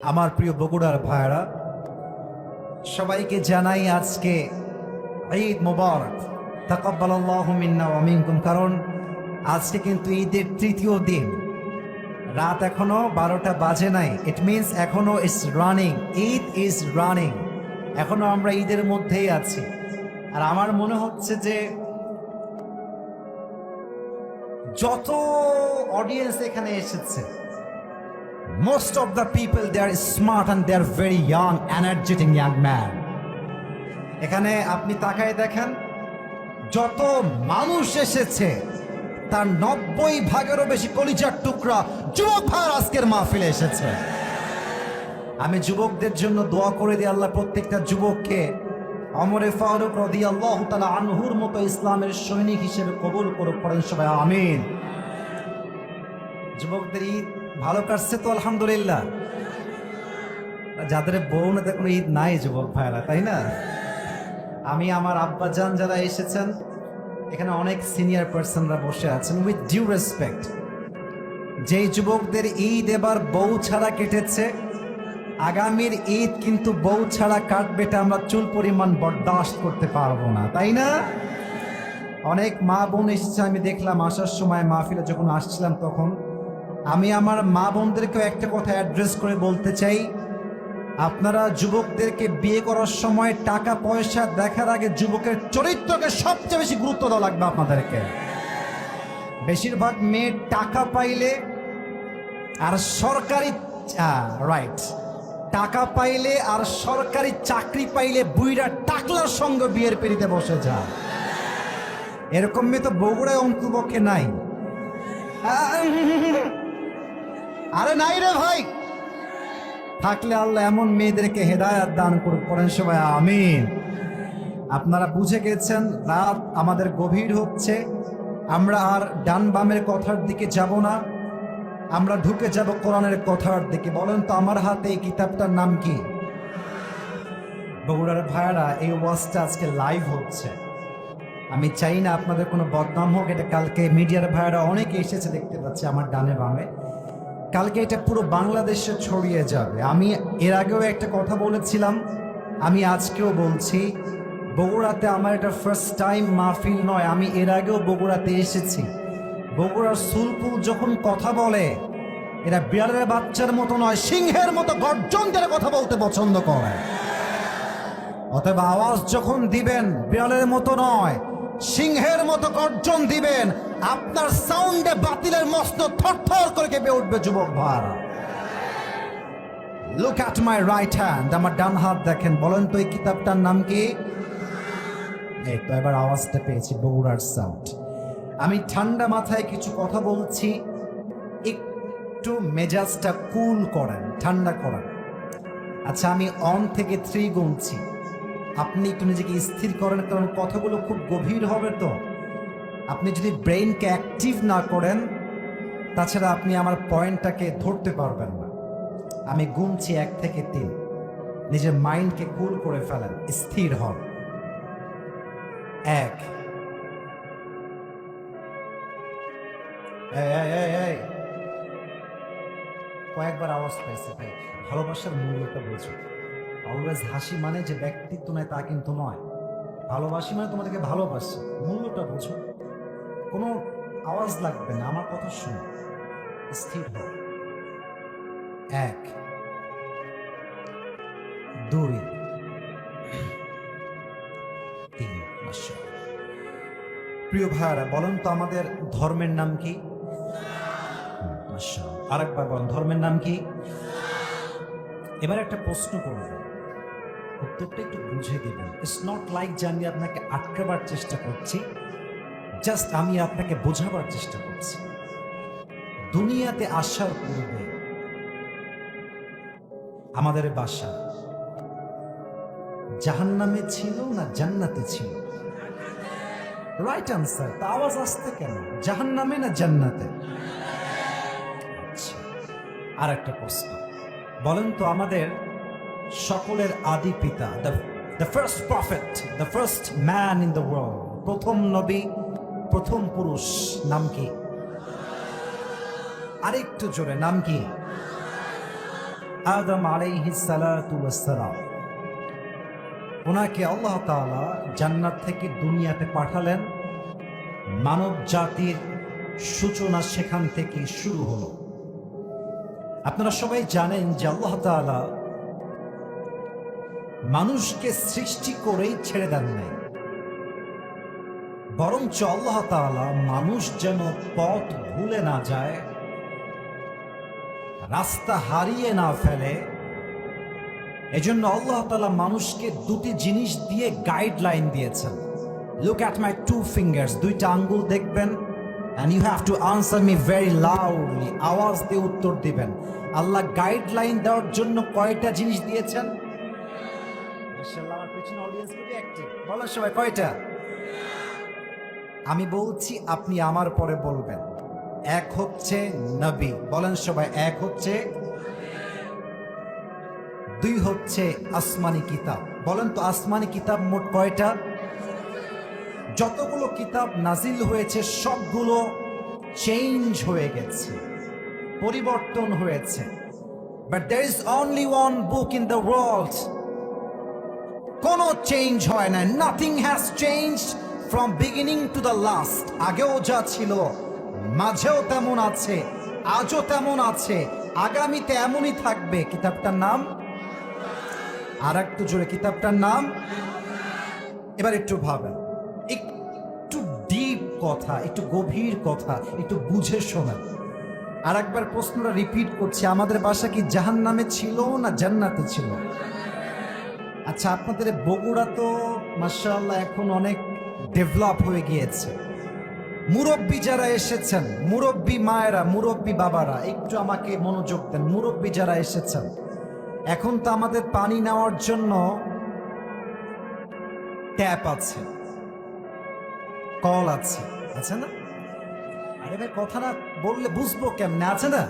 আমার প্রিয় বগুড়ার ভাইরা, সবাইকে জানাই আজকে ঈদ মোবারক, তাকাব্বালাল্লাহু মিন্না ওয়া মিনকুম। কারণ আজকে কিন্তু ঈদের তৃতীয় দিন, রাত এখনো 12টা বাজে নাই। ইট মিনস এখনো it's running, Eid is running, এখনো আমরা ঈদের মধ্যেই আছি। আর আমার মনে হচ্ছে যে যত অডিয়েন্স এখানে এসেছে, most of the people they are smart and they are very young, energetic young man. এখানে আপনি তাকায় দেখেন, যত মানুষ এসেছে তার 90 ভাগেরও বেশি কলিজার টুকরা যুবক ভাই আজকের মাহফিলে এসেছে। আমি যুবকদের জন্য দোয়া করে দিই, আল্লাহ প্রত্যেকটা যুবককে ওমর ফারুক রাদিয়াল্লাহু তাআলা আনহুর মতো ইসলামের সৈনিক হিসেবে কবুল করুক। পড়েন সবাই আমিন। যুবকদের ঈদ ভালো কাটছে তো আলহামদুলিল্লাহ। যাদের বউ না কোনো ঈদ নাই যুবক ভাইরা, তাই না? আমি আমার আব্বাজান যারা এসেছেন, এখানে অনেক সিনিয়র পার্সনরা বসে আছেন, উইথ ডিউ রেসপেক্ট, যেই যুবকদের ঈদ এবার বউ ছাড়া কেটেছে, আগামীর ঈদ কিন্তু বউ ছাড়া কাটবে, এটা আমরা চুল পরিমাণ বরদাস্ত করতে পারবো না, তাই না? অনেক মা বোন এসেছে, আমি দেখলাম আসার সময় মাহফিলে যখন আসছিলাম তখন। আমি আমার মা বোনদেরকেও একটা কথা অ্যাড্রেস করে বলতে চাই, আপনারা যুবকদেরকে বিয়ে করার সময় টাকা পয়সা দেখার আগে যুবকের চরিত্রকে সবচেয়ে বেশি গুরুত্ব দেওয়া লাগবে আপনাদেরকে। বেশিরভাগ মেয়ে টাকা পাইলে আর সরকারি টাকা পাইলে আর সরকারি চাকরি পাইলে বুইরা টাকলার সঙ্গে বিয়ের পেরিতে বসে যায়। এরকম মেয়ে তো বগুড়ায় অন্তপক্ষে নাই। আরে নাই রে ভাই, থাকলে আল্লাহ এমন মেয়েদেরকে হেদায়েত দান করুক। পড়েন সবাই আমিন। আপনারা বুঝে গেছেন রাত আমাদের গভীর হচ্ছে, আমরা আর ডান বামের কথার দিকে যাব না, আমরা ঢুকে যাব কোরআনের কথার দিকে। বলেন তো আমার হাতে এই কিতাবটার নাম কি? বগুড়ার ভাইরা, এই ওয়াজটা আজকে লাইভ হচ্ছে। আমি চাই না আপনাদের কোনো বদনাম হোক। এটা কালকে মিডিয়ার ভাইরা অনেকে এসেছে, দেখতে পাচ্ছি আমার ডানে বামে। কালকে এটা পুরো বাংলাদেশে ছড়িয়ে যাবে। আমি এর আগেও একটা কথা বলেছিলাম, আমি আজকেও বলছি, বগুড়াতে আমার এটা ফার্স্ট টাইম মাহফিল নয়। আমি এর আগেও বগুড়াতে এসেছি। বগুড়ার সুলপুল যখন কথা বলে, এরা বিড়ালের বাচ্চার মতো নয়, সিংহের মতো গর্জন করে কথা বলতে পছন্দ করে। অতএব আওয়াজ যখন দিবেন বিড়ালের মতো নয়, সিংহের মতো গর্জন দিবেন। আপনার সাউন্ডে বাতিলের মস্ত থরথর করে কেঁপে উঠবে যুবক ভাইরা। Look at my right hand, আমার ডান হাত দেখেন। বলেন তো এই কিতাবটার নাম কি? এই তো এবার আওয়াজটা পেয়েছি, বগুড়ার সাউন্ড। আমি ঠান্ডা মাথায় কিছু কথা বলছি, একটু মেজাজটা কুল করেন, ঠান্ডা করেন। আচ্ছা, আমি 1 থেকে 3 গুনছি, আপনি একটু নিজেকে স্থির করেন, কারণ কথাগুলো খুব গভীর হবে। তো আপনি যদি ব্রেইনকে অ্যাক্টিভ না করেন, তাছাড়া আপনি আমার পয়েন্টটাকে ধরতে পারবেন না। আমি গুনছি 1 থেকে 3, নিজের মাইন্ডকে কুল করে ফেলেন, স্থির হন। 1। এই কয়েকবার আওয়াজ পাইছে ভাই। ভালোবাসার মূল্যটা বোঝো। অলওয়েজ হাসি মানে যে ব্যক্তিত্ব নয় তা কিন্তু নয়। ভালোবাসি মানে তোমাদেরকে ভালোবাসি, মূল্যটা বোঝো। কোনো আওয়াজ লাগবে না, আমার কথা শুনো, স্থির হও। 1, 2, 3। প্রিয় ভাইরা, বলেন তো আমাদের ধর্মের নাম কি? আরেকবার বলেন, ধর্মের নাম কি? এবার একটা প্রশ্ন করব, উত্তরটা একটু বুঝে দেবেন। ইটস নট লাইক যে আমি আপনাকে আটকাবার চেষ্টা করছি, জাস্ট আমি আপনাকে বোঝাবার চেষ্টা করছি। দুনিয়াতে আসার পূর্বে আমাদের বাসা জাহান্নামে ছিল না জান্নাতে ছিল? Right answer. তা আওয়াজ আসতে কেন? জাহান্নামে না জান্নাতে? আচ্ছা, আর একটা প্রশ্ন, বলেন তো আমাদের সকলের আদি পিতা, the first prophet, the first man in the world, প্রথম নবী, প্রথম পুরুষ, নাম কি? আরেকটু জোরে, নাম কি? আদম আলাইহিস সালাতু ওয়াস সালাম, ওনাকে আল্লাহ তাআলা জান্নাত থেকে দুনিয়াতে পাঠালেন। মানব জাতির সূচনা সেখান থেকে শুরু হলো। আপনারা সবাই জানেন যে আল্লাহ তাআলা মানুষকে সৃষ্টি করেই ছেড়ে দেন নাই, বরঞ্চ আল্লাহ তাআলা মানুষ যেন পথ ভুলে না যায়, রাস্তা হারিয়ে না ফেলে, এজন্য আল্লাহ তাআলা মানুষকে দুটি জিনিস দিয়ে গাইডলাইন দিয়েছেন। Look at my two fingers, দুইটা আঙ্গুল দেখবেন, and you have to answer me very loudly, আওয়াজ দিয়ে উত্তর দিবেন। আল্লাহ গাইডলাইন দেওয়ার জন্য কয়টা জিনিস দিয়েছেন? মাশাআল্লাহ, আমার পিছনে অডিয়েন্স খুবই অ্যাক্টিভ। বলেন সবাই কয়টা? আমি বলছি, আপনি আমার পরে বলবেন। এক হচ্ছে নবী, বলেন সবাই। এক হচ্ছে, দুই হচ্ছে আসমানি কিতাব। বলেন তো আসমানি কিতাব মোট কয়টা? যতগুলো কিতাব নাজিল হয়েছে সবগুলো চেঞ্জ হয়ে গেছে, পরিবর্তন হয়েছে। But there is only one book in the world, কোনো চেঞ্জ হয় না। Nothing has changed from beginning to the last. আগেও যা ছিল, মাঝেও তেমন আছে, আজও তেমন আছে, আগামীতে এমনই থাকবে। কিতাবটার নাম, আর একটু জোরে, কিতাবটার নাম। এবার একটু ভাবেন, একটু ডিপ কথা, একটু গভীর কথা, একটু বুঝে শোনেন। আর একবার প্রশ্নটা রিপিট করছি, আমাদের বাসা কি জাহান্নামে ছিল না জান্নাতে ছিল? আচ্ছা, আপনাদের বগুড়া তো মাশাআল্লাহ এখন অনেক ডেভেলপ হয়ে গিয়েছে। মুরব্বী যারা এসেছেন, মুরব্বী মায়েরা, মুরব্বী বাবারা, একটু আমাকে মনোযোগ দেন। মুরব্বী যারা এসেছেন, এখন তো আমাদের পানি নেওয়ার জন্য ট্যাপ আছে, কল আছে, আছে না? আরে ভাই, কথা না বললে বুঝবো কেমনে? আছে না?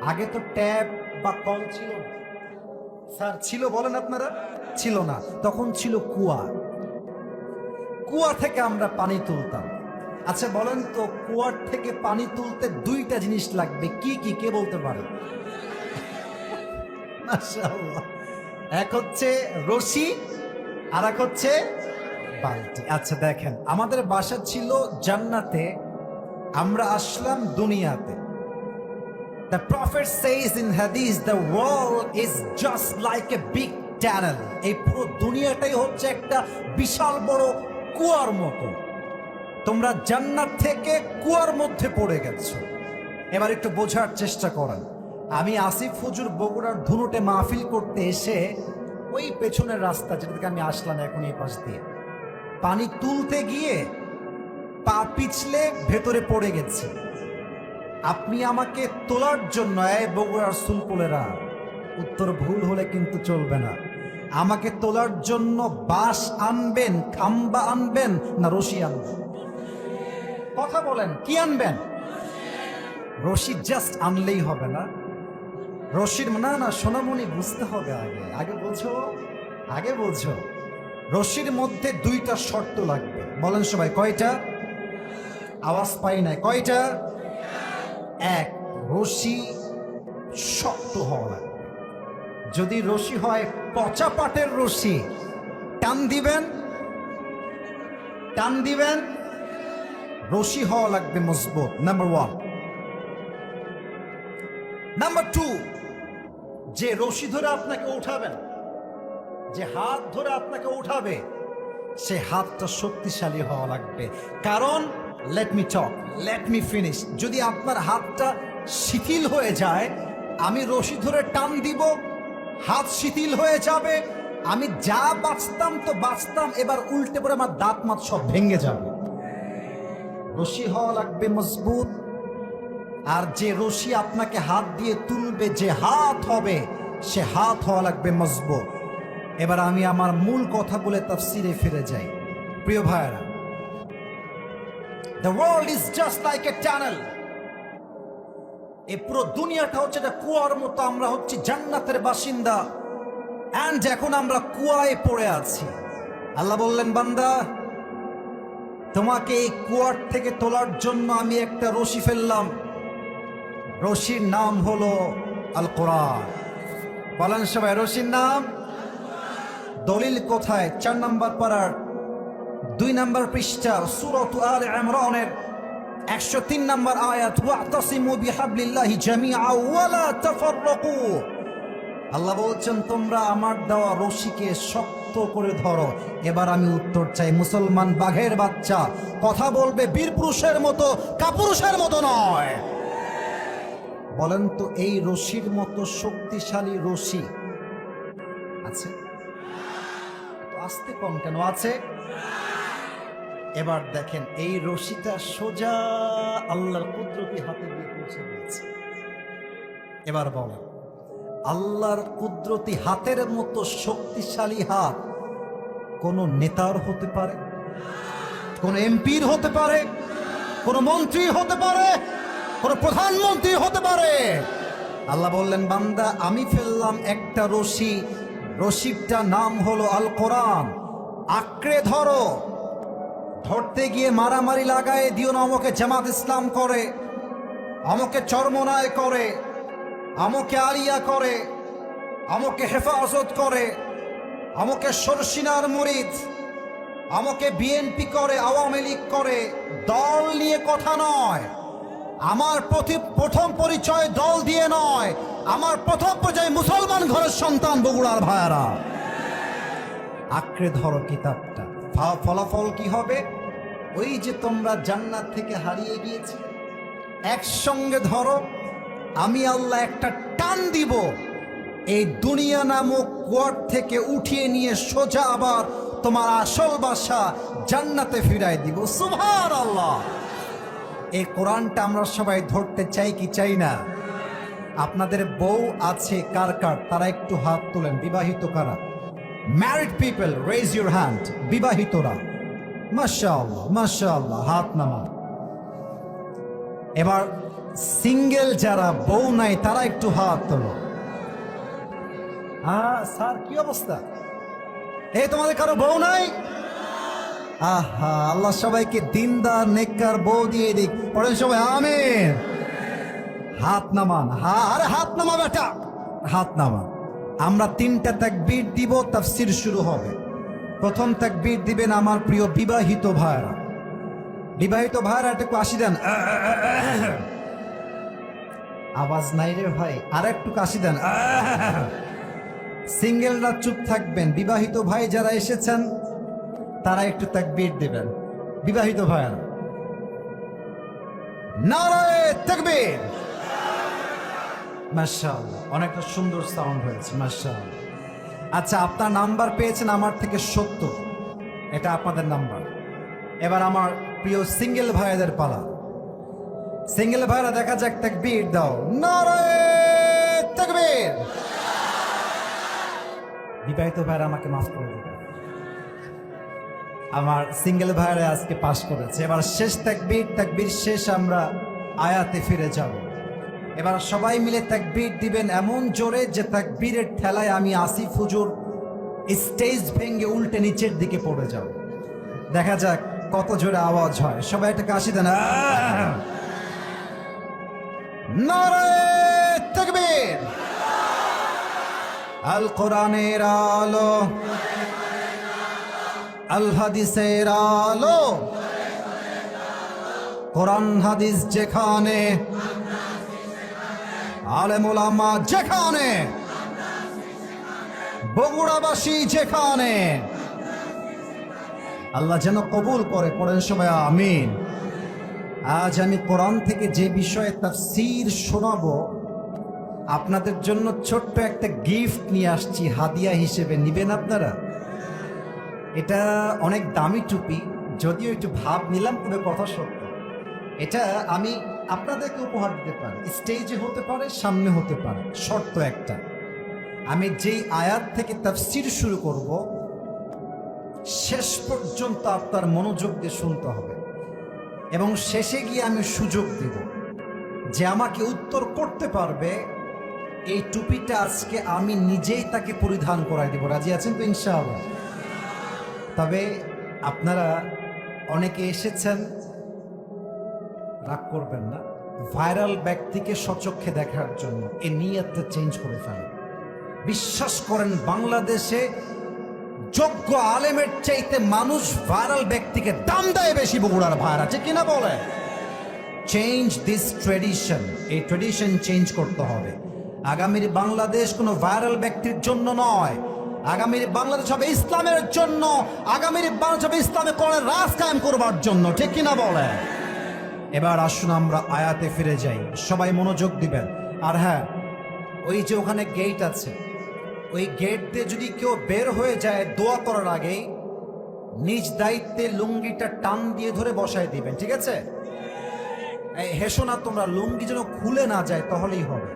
আগে তো ট্যাপ বা কল ছিল না। স্যার ছিল, বলেন আপনারা? ছিল না। তখন ছিল কুয়া, কুয়া থেকে আমরা পানি তুলতাম। আচ্ছা বলেন তো, কুয়ার থেকে পানি তুলতে দুইটা জিনিস লাগবে, কি কি? কে বলতে পারে? মাশাআল্লাহ, এক হচ্ছে রশি, আর এক হচ্ছে বালতি। আচ্ছা দেখেন, আমাদের বাসা ছিল জান্নাতে, আমরা আসলাম দুনিয়াতে। The prophet says in hadith, the world is just like a big tunnel. এই পুরো দুনিয়াটাই হচ্ছে একটা বিশাল বড় কুয়ার মতো। তোমরা জান্নাত থেকে কুয়ার মধ্যে পড়ে গেছো। এবার একটু বোঝার চেষ্টা করেন। আমি আসিফ হুজুর বগুড়ার ধুনুটে মাহফিল করতে এসে ওই পেছনের রাস্তা, যেটা থেকে আমি আসলাম এখন এই পাশ দিয়ে, পানি তুলতে গিয়ে পা পিছলে ভেতরে পড়ে গেছি। আপনি আমাকে তোলার জন্য, এই বগুড়ার সুলকুলেরা, উত্তর ভুল হলে কিন্তু চলবে না, আমাকে তোলার জন্য বাঁশ আনবেন, খাম্বা আনবেন, না রশি আনবেন? কথা বলেন, কি আনবেন? রশি জাস্ট আনলেই হবে না। রশির না না সোনামণি, বুঝতে হবে আগে, আগে বোঝো, আগে বোঝো। রশির মধ্যে দুইটা শর্ত লাগবে। বলেন সবাই কয়টা? আওয়াজ পাই নাই, কয়টা? এক, রশি শক্ত হওয়া লাগবে। যদি রশি হয় পচা পাটের রশি, টান দিবেন, টান দিবেন, রশি হওয়া লাগবে মজবুত। Number one. নাম্বার টু, যে রশি ধরে আপনাকে উঠাবেন, যে হাত ধরে আপনাকে উঠাবে, সে হাতটা শক্তিশালী হওয়া লাগবে। কারণ লেট মি টক, লেট মি ফিনিশ। যদি আপনার হাতটা শিথিল হয়ে যায়, আমি রশি ধরে টান দিব, হাত শিথিল হয়ে যাবে, আমি যা বাঁচতাম তো বাঁচতাম, এবার উল্টে পড়ে আমার দাঁত মাত সব ভেঙে যাবে। রশি হওয়া লাগবে মজবুত। আর যে রশি আপনাকে হাত দিয়ে তুলবে, যে হাত হবে, সে হাত হওয়া লাগবে মজবুত। এবার আমি আমার মূল কথা বলে তাফসিরে ফিরে যাই। প্রিয় ভাইরা, the world is just like a tunnel. এই পুরো দুনিয়াটা হচ্ছে একটা কুয়ার মতো। আমরা হচ্ছে জান্নাতের বাসিন্দা, এন্ড এখন আমরা কুয়ায় পড়ে আছি। আল্লাহ বললেন, বান্দা, তোমাকে এই কুয়ার থেকে তোলার জন্য আমি একটা রশি ফেললাম। রশির নাম হলো আল কোরআন। বলেন সবাই রশির নাম। দলিল কোথায়? 4 নম্বর পারার 2 নম্বর পৃষ্ঠা সূরাত আলে ইমরানের 103 নম্বর আয়াত, ওয়াতাসিমু বিহাবলিল্লাহি জামিআ ওয়া লা তাফাররাকু। আল্লাহ বলছেন তোমরা আমার দেওয়া রশিকে শক্ত করে ধরো। এবার আমি উত্তর চাই, মুসলমান বাঘের বাচ্চা কথা বলবে বীর পুরুষের মতো, কাপুরুষের মতো নয়। বলেন তো এই রশির মতো শক্তিশালী রশি আছে? তো আসতে কম কেন আছে? এবার দেখেন এই রশিটা সোজা আল্লাহর কুদরতি হাতে গিয়ে পৌঁছে গেছে। এবার বলেন আল্লাহর কুদরতি হাতের মতো শক্তিশালী হাত কোন নেতার হতে পারে, কোন এমপির হতে পারে, কোন মন্ত্রী হতে পারে, কোন প্রধানমন্ত্রী হতে পারে? আল্লাহ বললেন বান্দা আমি ফেললাম একটা রশি, রশিটার নাম হলো আল কোরআন। আঁকড়ে ধরো। ধরতে গিয়ে মারামারি লাগায় দিও না, আমাকে জামাত ইসলাম করে, আমাকে চরমনায় করে, আমাকে আলিয়া করে, আমাকে হেফাজত করে, আমাকে সরসিনার মুরিদ, আমাকে বিএনপি করে, আওয়ামী লীগ করে। দল নিয়ে কথা নয়। আমার প্রথম পরিচয় দল দিয়ে নয়। আমার প্রথম পরিচয় মুসলমান ঘরের সন্তান, বগুড়ার ভাইয়ারা। আঁকড়ে ধরো কিতাবটা। ফলাফল কি হবে? ওই যে তোমরা জান্নাত থেকে হারিয়ে গিয়েছিলে, একসঙ্গে ধরো। আমি আল্লাহ একটা টান দিব, এই দুনিয়া নামক কুয়ার থেকে উঠিয়ে নিয়ে সোজা আবার তোমার আসল বাসা জান্নাতে ফিরাই দিব। সুবহানাল্লাহ। এই কোরআনটা আমরা সবাই ধরতে চাই কি চাই না? আপনাদের বউ আছে কার কার? তারা একটু হাত তোলেন। বিবাহিত কারা? Married people raise your hand. বিবাহিতরা মাশাআল্লাহ মাশাআল্লাহ, হাত নামান। এবার সিঙ্গেল যারা বউ নাই তারা একটু হাত তোলো। স্যার কি অবস্থা? এই তোমাদের কারো বউ নাই? আহা, আল্লাহ সবাইকে দিনদার নেককার বউ দিয়ে দিক। পড়েন সবাই আমিন। হাত নামান। আরে হাত নামা বেটা, হাত নামা। আমরা 3টা তাকবীর দিব, তাফসীর শুরু হবে। প্রথম তাকবীর দিবেন আমার প্রিয় বিবাহিত ভাইরা। বিবাহিত ভাইরা একটু কাশি দেন। আওয়াজ নাই রে ভাই, আর একটু কাশি দেন। সিঙ্গেলরা চুপ থাকবেন। বিবাহিত ভাই যারা এসেছেন তারা একটু তাকবীর দিবেন। বিবাহিত ভাইরা নারায়ে তাকবীর। মাশাআল্লাহ, অনেকটা সুন্দর সাউন্ড হয়েছে। মাশাআল্লাহ। আচ্ছা, আপনার নাম্বার পেয়েছেন আমার থেকে 70, এটা আপনাদের নাম্বার। এবার আমার প্রিয় সিঙ্গেল ভাইদের পালা। সিঙ্গেল ভাইরা দেখা যাক, তাকবীর দাও। নারায়ে তাকবীর। বিবাহিত ভাইরা আমাকে মাফ করে দেবে, আমার সিঙ্গেল ভাইরা আজকে পাশ করেছে। এবার শেষ তাকবীর, তাকবীর শেষ আমরা আয়াতে ফিরে যাব। এবার সবাই মিলে তাকবীর দিবেন এমন জোরে যে তাকবীরের ঠেলায় আমি আসিফ হুজুর স্টেজ ভেঙে উল্টে নিচের দিকে পড়ে যাব। দেখা যাক কত জোরে আওয়াজ হয়। সবাই একটা কাশি দেন। নারায়ে তাকবীর। আল কোরআনের আলো, আল হাদিসের আলো। কোরআন হাদিস যেখানে, আলেম ওলামা যেখানে, বগুড়াবাসী যেখানে, আল্লাহ যেন কবুল করে। পড়েন সবাই আমিন। আজ আমি কোরআন থেকে যে বিষয়ে তাফসীর শোনাবো, আপনাদের জন্য ছোট্ট একটা গিফট নিয়ে আসছি হাদিয়া হিসেবে। নিবেন আপনারা? এটা অনেক দামি টুপি, যদিও একটু ভাব নিলাম, তবে কথা সত্য। এটা আমি আপনাদেরকে উপহার দিতে পারি। স্টেজে হতে পারে, সামনে হতে পারে। শর্ত একটা, আমি যেই আয়াত থেকে তাফসীর শুরু করব শেষ পর্যন্ত আপনার মনোযোগ দিয়ে শুনতে হবে, এবং শেষে গিয়ে আমি সুযোগ দিব যে আমাকে উত্তর করতে পারবে এই টুপিটা আজকে আমি নিজেই তাকে পরিধান করাই দিব। রাজি আছেন তো ইনশাআল্লাহ? তবে আপনারা অনেকে এসেছেন, রাগ করবেন না, ভাইরাল ব্যক্তিকে সচক্ষে দেখার জন্য এই নিয়তটা চেঞ্জ করে ফেলেন। বিশ্বাস করেন, বাংলাদেশে যোগ্য আলেমের চাইতে মানুষ ভাইরাল ব্যক্তিকে দাম দেয় বেশি। বগুড়ার ভাইরা আছে কিনা বলে? Change this tradition. এই ট্রেডিশন চেঞ্জ করতে হবে। আগামীর বাংলাদেশ কোনো ভাইরাল ব্যক্তির জন্য নয়, আগামীর বাংলাদেশ হবে ইসলামের জন্য, আগামীর বাংলাদেশ হবে ইসলামে কোরআনের রাজ কায়েম করবার জন্য, ঠিক কিনা বলে? এবার আসুন আমরা আয়াতে ফিরে যাই, সবাই মনোযোগ দিবেন। আর হ্যাঁ, ওই যে ওখানে গেট আছে, ওই গেট দিয়ে যদি কেউ বের হয়ে যায় দোয়া করার আগেই নিজ দায়িত্বে লুঙ্গিটা টান দিয়ে ধরে বসায় দিবেন, ঠিক আছে? এই হেসো না তোমরা, লুঙ্গি যেন খুলে না যায় তাহলেই হবে।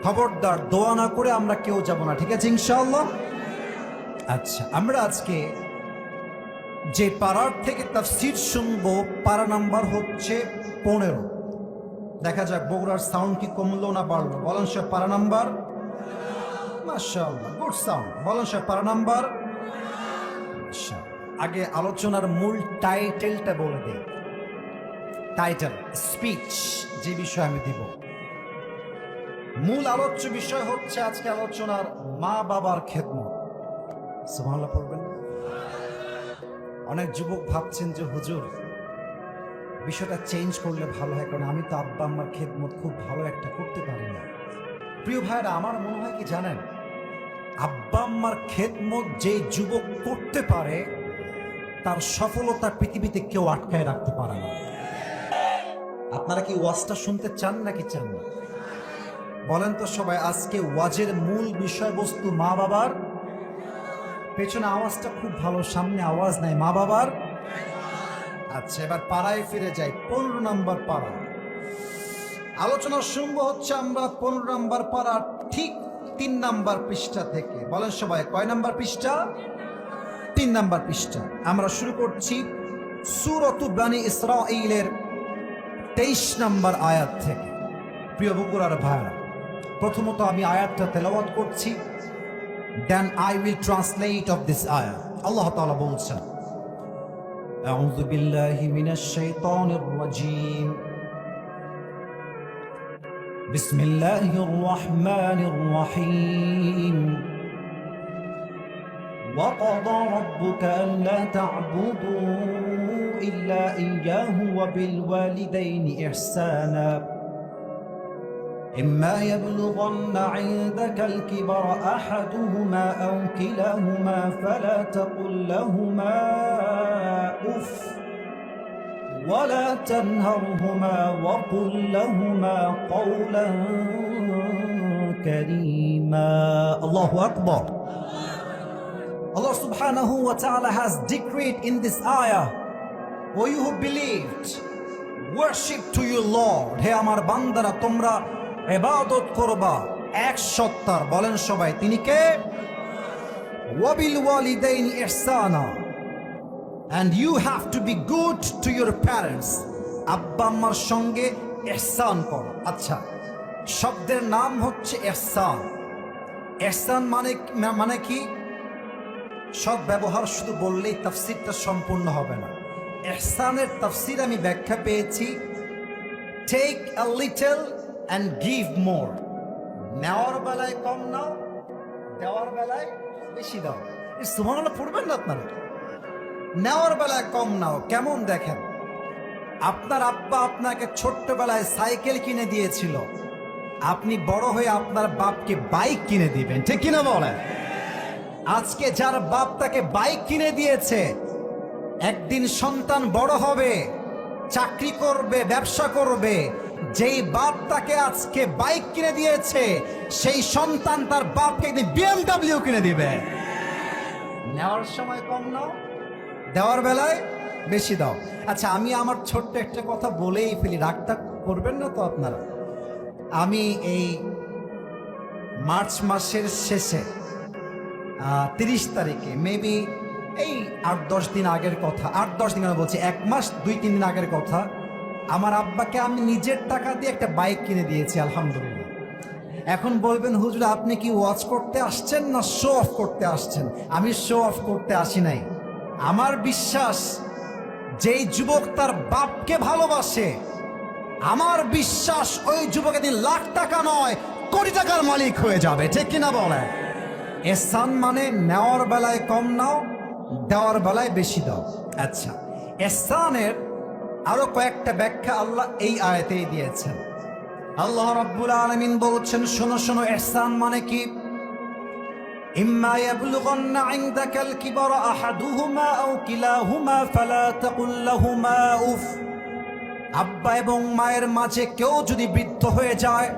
খবরদার, দোয়া না করে আমরা কেউ যাব না, ঠিক আছে ইনশাআল্লাহ? আচ্ছা, আমরা আজকে যে পারার থেকে তাফসীর শুনবো, পারা নাম্বার হচ্ছে 15। দেখা যাক বগুড়ার সাউন্ড কি কমলো না বাড়লো। বলেন সে পারা নাম্বার, মাশাআল্লাহ, গুড সাউন্ড। বলেন সে পারা নাম্বার। আগে আলোচনার মূল টাইটেলটা বলে দিই। টাইটেল স্পিচ যে বিষয় আমি দিব, মূল আলোচ্য বিষয় হচ্ছে আজকে আলোচনার মা বাবার খেদমত। সুবহানাল্লাহ পড়বেন। অনেক যুবক ভাবছেন যে হুজুর বিষয়টা চেঞ্জ করলে ভালো হয়, কারণ আমি তো আব্বা আম্মার খেদমত খুব ভালো একটা করতে পারি না। প্রিয় ভাইরা, আমার মনে হয় কি জানেন, আব্বা আম্মার খেদমত যে যুবক করতে পারে তার সফলতা পৃথিবীতে কেউ আটকায় রাখতে পারে না। আপনারা কি ওয়াজটা শুনতে চান নাকি চান না? বলেন তো সবাই। আজকে ওয়াজের মূল বিষয়বস্তু মা বাবার। পেছনে আওয়াজটা খুব ভালো, সামনে আওয়াজ নাই। মা বাবার। আচ্ছা, এবার পাড়ায় ফিরে যাই। 15 নম্বর পাড়া আলোচনা শুনবো হচ্ছে আমরা 15 নম্বর পাড়া ঠিক 3 নম্বর পৃষ্ঠা থেকে। বলেন সবাই, কয় নম্বর পৃষ্ঠা? 3 নম্বর পৃষ্ঠা। আমরা শুরু করছি সূরাতু বনী ইসরাঈলের 23 নম্বর আয়াত থেকে। প্রিয় বগুড়ার ভাইরা, প্রথমত আমি আয়াতটা তেলাওয়াত করছি, then I will translate of this ayah. আল্লাহ তাআলা বলছেন, আউযু বিল্লাহি মিনাশ শাইতানির রাজীম, বিসমিল্লাহির রাহমানির রাহিম, وقضى ربك ألا تعبدوا إلا إياه وبالوالدين إحسانا إما يبلغن عندك الكبر أحدهما أو كلاهما فلا تقل لهما أف ولا تنهرهما وقل لهما قولا كريما. الله أكبر. Allah subhanahu wa ta'ala has decreed in this ayah, O you who believed, worship to your Lord. হে আমার বান্দারা, তোমরা ইবাদত করবা এক সত্তার। বলেন সবাই, তিনি কে? ওয়াবিল ওয়ালিদাইন ইহসানা, and you have to be good to your parents. আব্বা আম্মার সঙ্গে ইহসান করো। আচ্ছা, শব্দের নাম হচ্ছে ইহসান। ইহসান মানে কি? সব ব্যবহার শুধু বললেই তাফসীরটা সম্পূর্ণ হবে না। ইহসানের তাফসীর আমি ব্যাখ্যা পেয়েছি, take a little and give more. নেওয়ার বেলায় কম নাও, দেওয়ার বেলায় বেশি দাও। সুবহানাল্লাহ পড়বেন না আপনারা? নেওয়ার বেলায় কম নাও। কেমন দেখেন, আপনার আব্বা আপনাকে ছোট্টবেলায় সাইকেল কিনে দিয়েছিল, আপনি বড় হয়ে আপনার বাপকে বাইক কিনে দিবেন, ঠিক কিনা বলেন? আজকে যার বাপ তাকে বাইক কিনে দিয়েছে, একদিন সন্তান বড় হবে, চাকরি করবে, ব্যবসা করবে। যেই বাপ তাকে আজকে বাইক কিনে দিয়েছে, সেই সন্তান তার বাপকে একদিন BMW কিনে দিবে। নেওয়ার সময় কম নাও, দেওয়ার বেলায় বেশি দাও। আচ্ছা, আমি আমার ছোট্ট একটা কথা বলেই ফেলি, রাগটা করবেন না তো আপনারা। আমি এই মার্চ মাসের শেষে 30 তারিখে, মেবি এই 8-10 দিন আগের কথা, 8-10 দিন বলছি, 1 মাস 2-3 দিন আগের কথা, আমার আব্বাকে আমি নিজের টাকা দিয়ে একটা বাইক কিনে দিয়েছি, আলহামদুলিল্লাহ। এখন বলবেন, হুজুর আপনি কি ওয়াজ করতে আসছেন না শো অফ করতে আসছেন? আমি শো অফ করতে আসি নাই। আমার বিশ্বাস, যেই যুবক তার বাপকে ভালোবাসে, আমার বিশ্বাস ওই যুবক দিন লাখ টাকা নয় কোটি টাকার মালিক হয়ে যাবে, ঠিক কিনা বলে? এহসান মানে নেওয়ার বেলায় কম নাও, দেওয়ার বেলায় বেশি দাও। আচ্ছা, এহসানের আরো কয়েকটা ব্যাখ্যা আল্লাহ এই আয়াতেই দিয়েছেন। আল্লাহ রাব্বুল আলামিন বলছেন, শোনো শোনো, এহসান মানে কি? ইম্মা ইয়াবলুগান্না ইনদাকাল কিবারা আহাদুহুমা আও কিলাহুমা ফালা তাকুল লাহুমা উফ। আব্বা এবং মায়ের মাঝে কেউ যদি বৃদ্ধ হয়ে যায়,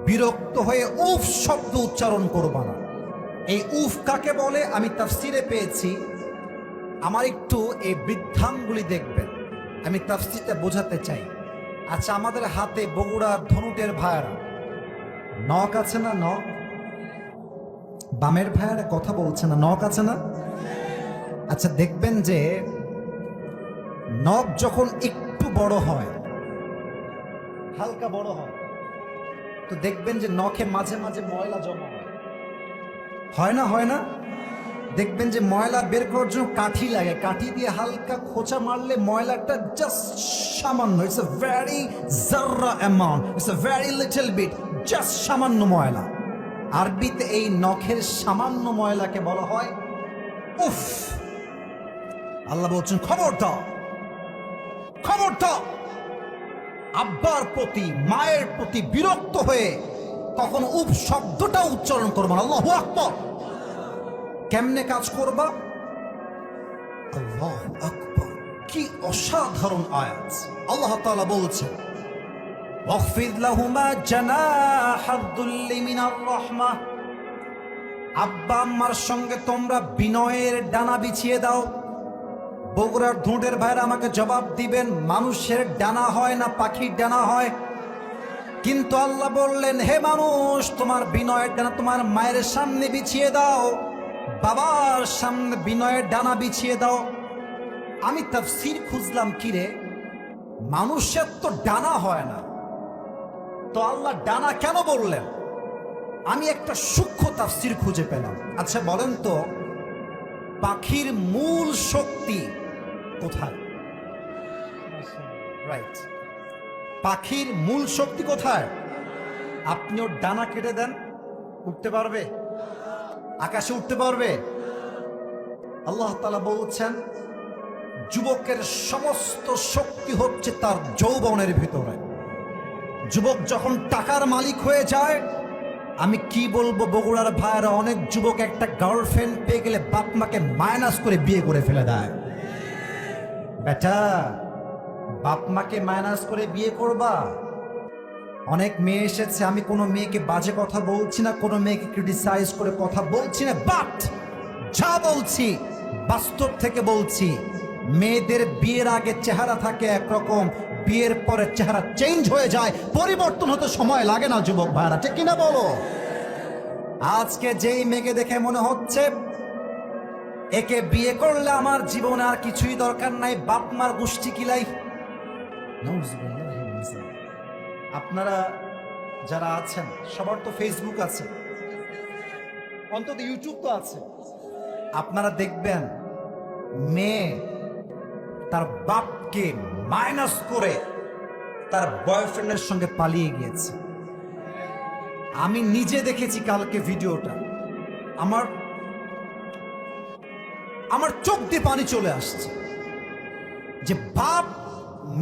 বিরক্ত হয়ে উফ শব্দ উচ্চারণ করবা না। এই উফ কাকে বলে আমি তাফসিরে পেয়েছি, আমার একটু এই বৃদ্ধাঙ্গুলি দেখবেন, আমি তাফসিরটা বোঝাতে চাই। আচ্ছা, আমাদের হাতে বগুড়ার ধনুটের ভাইয়েরা নখ আছে না? নখ, বামের ভাইয়েরা কথা বলছে না, নখ আছে না? আচ্ছা, দেখবেন যে নখ যখন একটু বড় হয়, হালকা বড় হয়, তো দেখবেন যে নখে মাঝে মাঝে ময়লা জমা হয় না? হয় না? দেখবেন যে ময়লা বের করার জন্য কাঠি লাগে, কাঠি দিয়ে হালকা খোঁচা মারলে ময়লাটা জাস্ট সামান্য, ইটস এ ভেরি জাররা amount, it's a very little bit, just সামান্য ময়লা। আরবিতে এই নখের সামান্য ময়লাকে বলা হয় উফ। আল্লাহ বলছেন, খবর দাও, খবর দাও। আব্বার প্রতি মায়ের প্রতি বিরক্ত হয়ে কখনো উফ শব্দটা উচ্চারণ করবা না। আল্লাহু আকবার। কেমনে কাজ করবা? আল্লাহু আকবার, কি অসাধারণ আয়াত। আল্লাহ তাআলা বলছেন, ওয়াখফিদ লাহুমা জানাহাদ দুল্লি মিনার রাহমাহ। আব্বা আম্মার সঙ্গে তোমরা বিনয়ের ডানা বিছিয়ে দাও। বগুড়ার ধুঁটের ভাইরা আমাকে জবাব দিবেন, মানুষের ডানা হয় না পাখির ডানা হয়? কিন্তু আল্লাহ বললেন, হে মানুষ, তোমার বিনয়ের ডানা তোমার মায়ের সামনে বিছিয়ে দাও, বাবার সামনে বিনয়ের ডানা বিছিয়ে দাও। আমি তাফসীর খুঁজলাম, কিরে মানুষের তো ডানা হয় না, তো আল্লাহ ডানা কেন বললেন? আমি একটা সূক্ষ্ম তাফসীর খুঁজে পেলাম। আচ্ছা বলেন তো, পাখির মূল শক্তি কোথায়? রাইট, পাখির মূল শক্তি কোথায়? আপনি ওর ডানা কেটে দেন, উঠতে পারবে? আকাশে উঠতে পারবে? আল্লাহ তাআলা বলছেন, যুবকের সমস্ত শক্তি হচ্ছে তার যৌবনের ভিতরে। যুবক যখন টাকার মালিক হয়ে যায়, আমি কি বলবো, বগুড়ার ভাইয়েরা, অনেক যুবক একটা গার্লফ্রেন্ড পেয়ে গেলে বাপ মাকে মাইনাস করে বিয়ে করে ফেলে দেয়। বেটা, বাপ মাকে মাইনাস করে বিয়ে করবা? অনেক মেয়ে এসেছে, আমি কোনো মেয়েকে বাজে কথা বলছি না, কোনো মেয়েকে ক্রিটিসাইজ করে কথা বলছি না, বাট যা বলছি বাস্তব থেকে বলছি। মেয়েদের বিয়ের আগে চেহারা থাকে একরকম, বিয়ের পরে চেহারা চেঞ্জ হয়ে যায়, পরিবর্তন হতে সময় লাগে না যুবক ভাইরা, ঠিক কিনা বলো? আজকে যেই মেয়েকে দেখে মনে হচ্ছে একে বিয়ে করলে আমার জীবনে আর কিছুই দরকার নাই, বাপ মার গোষ্ঠী কিলাই। আপনারা যারা আছেন সবার তো ফেসবুক আছে, অন্তত ইউটিউব তো আছে। আপনারা দেখবেন মেয়ে তার বাপকে মাইনাস করে তার বয়ফ্রেন্ডের সঙ্গে পালিয়ে গিয়েছে। আমি নিজে দেখেছি কালকে ভিডিওটা, আমার চোখ দিয়ে পানি চলে আসছে, যে বাপ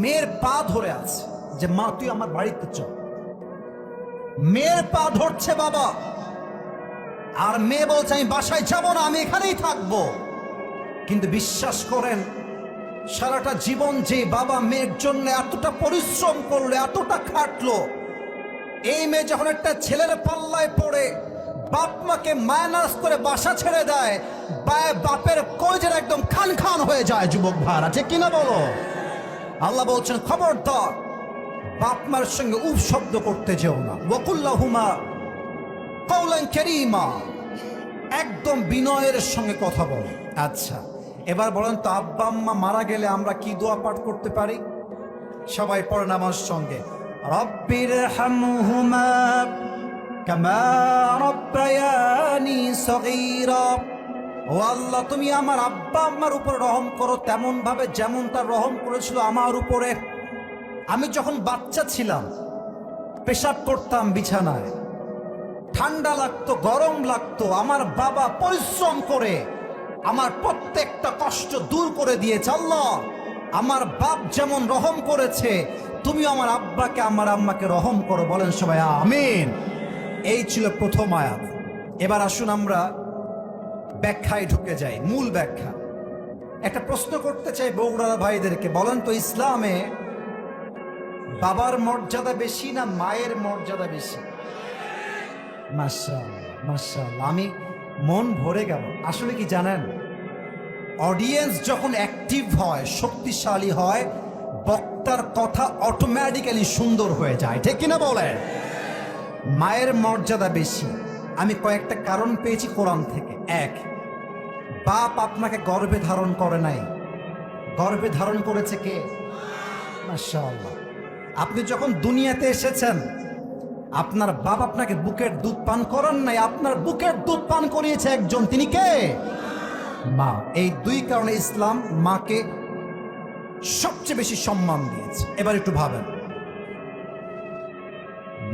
মেয়ের পা ধরে আছে, যে মা তুই আমার বাড়িতে চল। মেয়ের পা ধরছে বাবা, আর মেয়ে বলছে আমি বাসায় যাব না, আমি এখানেই থাকবো। কিন্তু বিশ্বাস করেন, সারাটা জীবন যে বাবা মেয়ের জন্য এতটা পরিশ্রম করলো, এতটা খাটলো, এই মেয়ে যখন একটা ছেলের পাল্লায় পড়ে বাপ মাকে মাইনাস করে বাসা ছেড়ে দেয়, বাপের কলেজের একদম খান খান হয়ে যায় যুবক ভাইরা, ঠিক কিনা বলো? আল্লাহ বলছেন, খবরদার বাপ মার সঙ্গে উফ শব্দ করতে যেও না। ওয়াকুল্লাহুমা কওলান কারীমা, একদম বিনয়ের সঙ্গে কথা বলো। আচ্ছা, এবার বলেন তো, আব্বা আম্মা মারা গেলে আমরা কি দোয়া পাঠ করতে পারি? সবাই পড়েন আমার সঙ্গে, রব্বির হামহুমা কামা রাব্বায়ানি সগীরা। ও আল্লাহ, তুমি আমার আব্বা আম্মার উপর রহম করো তেমন ভাবে যেমন তার রহম করেছিল আমার উপরে। আমি যখন বাচ্চা ছিলাম পেশাব করতাম বিছানায়, ঠান্ডা লাগতো, গরম লাগতো, আমার বাবা পরিশ্রম করে আমার প্রত্যেকটা কষ্ট দূর করে দিয়েছে। আল্লাহ আমার বাপ যেমন রহম করেছে, তুমি আমার আব্বাকে আমার আম্মাকে রহম করো। বলেন সবাই আমিন। এই ছিল প্রথম আয়াত। এবার আসুন আমরা ব্যাখ্যায় ঢুকে যাই, মূল ব্যাখ্যা। একটা প্রশ্ন করতে চাই বগুড়ার ভাইদেরকে, বলেন তো ইসলামে বাবার মর্যাদা বেশি না মায়ের মর্যাদা বেশি? মাশাআল্লাহ মাশাআল্লাহ, আমি মন ভরে গেল। আসলে কি জানেন, অডিয়েন্স যখন অ্যাক্টিভ হয়, শক্তিশালী হয়, বক্তার কথা অটোমেটিক্যালি সুন্দর হয়ে যায়, ঠিক কিনা বলেন? মায়ের মর্যাদা বেশি। আমি কয়েকটা কারণ পেয়েছি কোরআন থেকে। এক, বাপ আপনাকে গর্ভে ধারণ করে নাই, গর্ভে ধারণ করেছে কে? মাশাআল্লাহ। আপনি যখন দুনিয়াতে এসেছেন, আপনার বাপ আপনাকে বুকের দুধ পান করান নাই, আপনার বুকের দুধ পান করিয়েছে একজন, তিনি কে? মা। এই দুই কারণে ইসলাম মাকে সবচেয়ে বেশি সম্মান দিয়েছে। এবার একটু ভাবেন,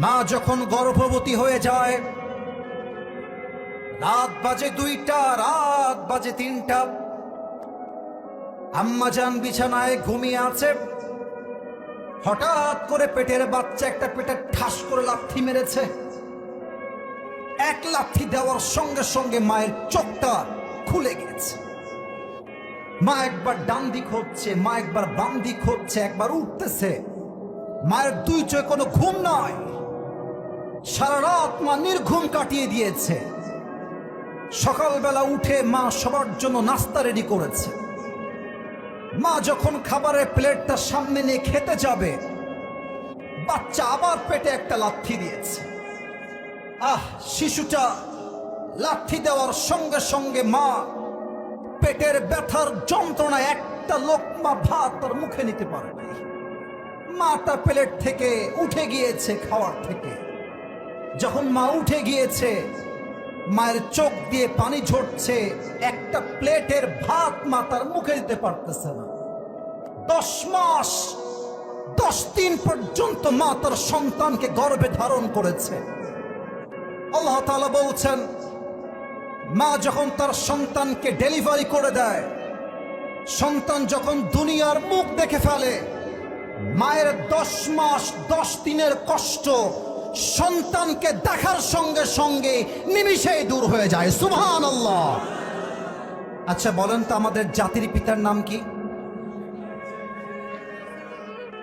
মা যখন গর্ভবতী হয়ে যায়, রাত বাজে 2টা, রাত বাজে 3টা, আম্মা জান বিছানায় ঘুমিয়ে আছে, হঠাৎ করে পেটের বাচ্চা একটা পেটে ঠাস করে লাথি মেরেছে। এক লাথি দেওয়ার সঙ্গে সঙ্গে মায়ের চোখটা খুলে গেছে। মা একবার ডান দিক হচ্ছে, মা একবার বাম দিক হচ্ছে, একবার উঠতেছে। মায়ের দুই চোখে কোনো ঘুম নাই, সারা রাত মা নির্ঘুম কাটিয়ে দিয়েছে। সকালবেলা উঠে মা সবার জন্য নাস্তা রেডি করেছে। মা যখন খাবারের প্লেটটা সামনে নিয়ে খেতে যাবে, বাচ্চা আবার পেটে একটা লাথি দিয়েছে। শিশুটা লাথি দেওয়ার সঙ্গে সঙ্গে মা পেটের ব্যথার যন্ত্রণায় একটা লোকমা ভাত তার মুখে নিতে পারে নাই। মাটা প্লেট থেকে উঠে গিয়েছে খাওয়ার থেকে। যখন মা উঠে গিয়েছে, মায়ের চোখ দিয়ে পানি ঝরছে, একটা প্লেটের ভাত মা তার মুখে দিতে পারতেছে না। 10 মাস 10 দিন পর্যন্ত মা তার সন্তানকে গর্ভে ধারণ করেছে। আল্লাহ তাআলা বলছেন, মা যখন তার সন্তানকে ডেলিভারি করে দেয়, সন্তান যখন দুনিয়ার মুখ দেখে ফেলে, মায়ের 10 মাস 10 দিনের কষ্ট সন্তানকে দেখার সঙ্গে সঙ্গে নিমিষেই দূর হয়ে যায়। সুবহানাল্লাহ। আচ্ছা বলেন তো, আমাদের জাতির পিতার নাম কি?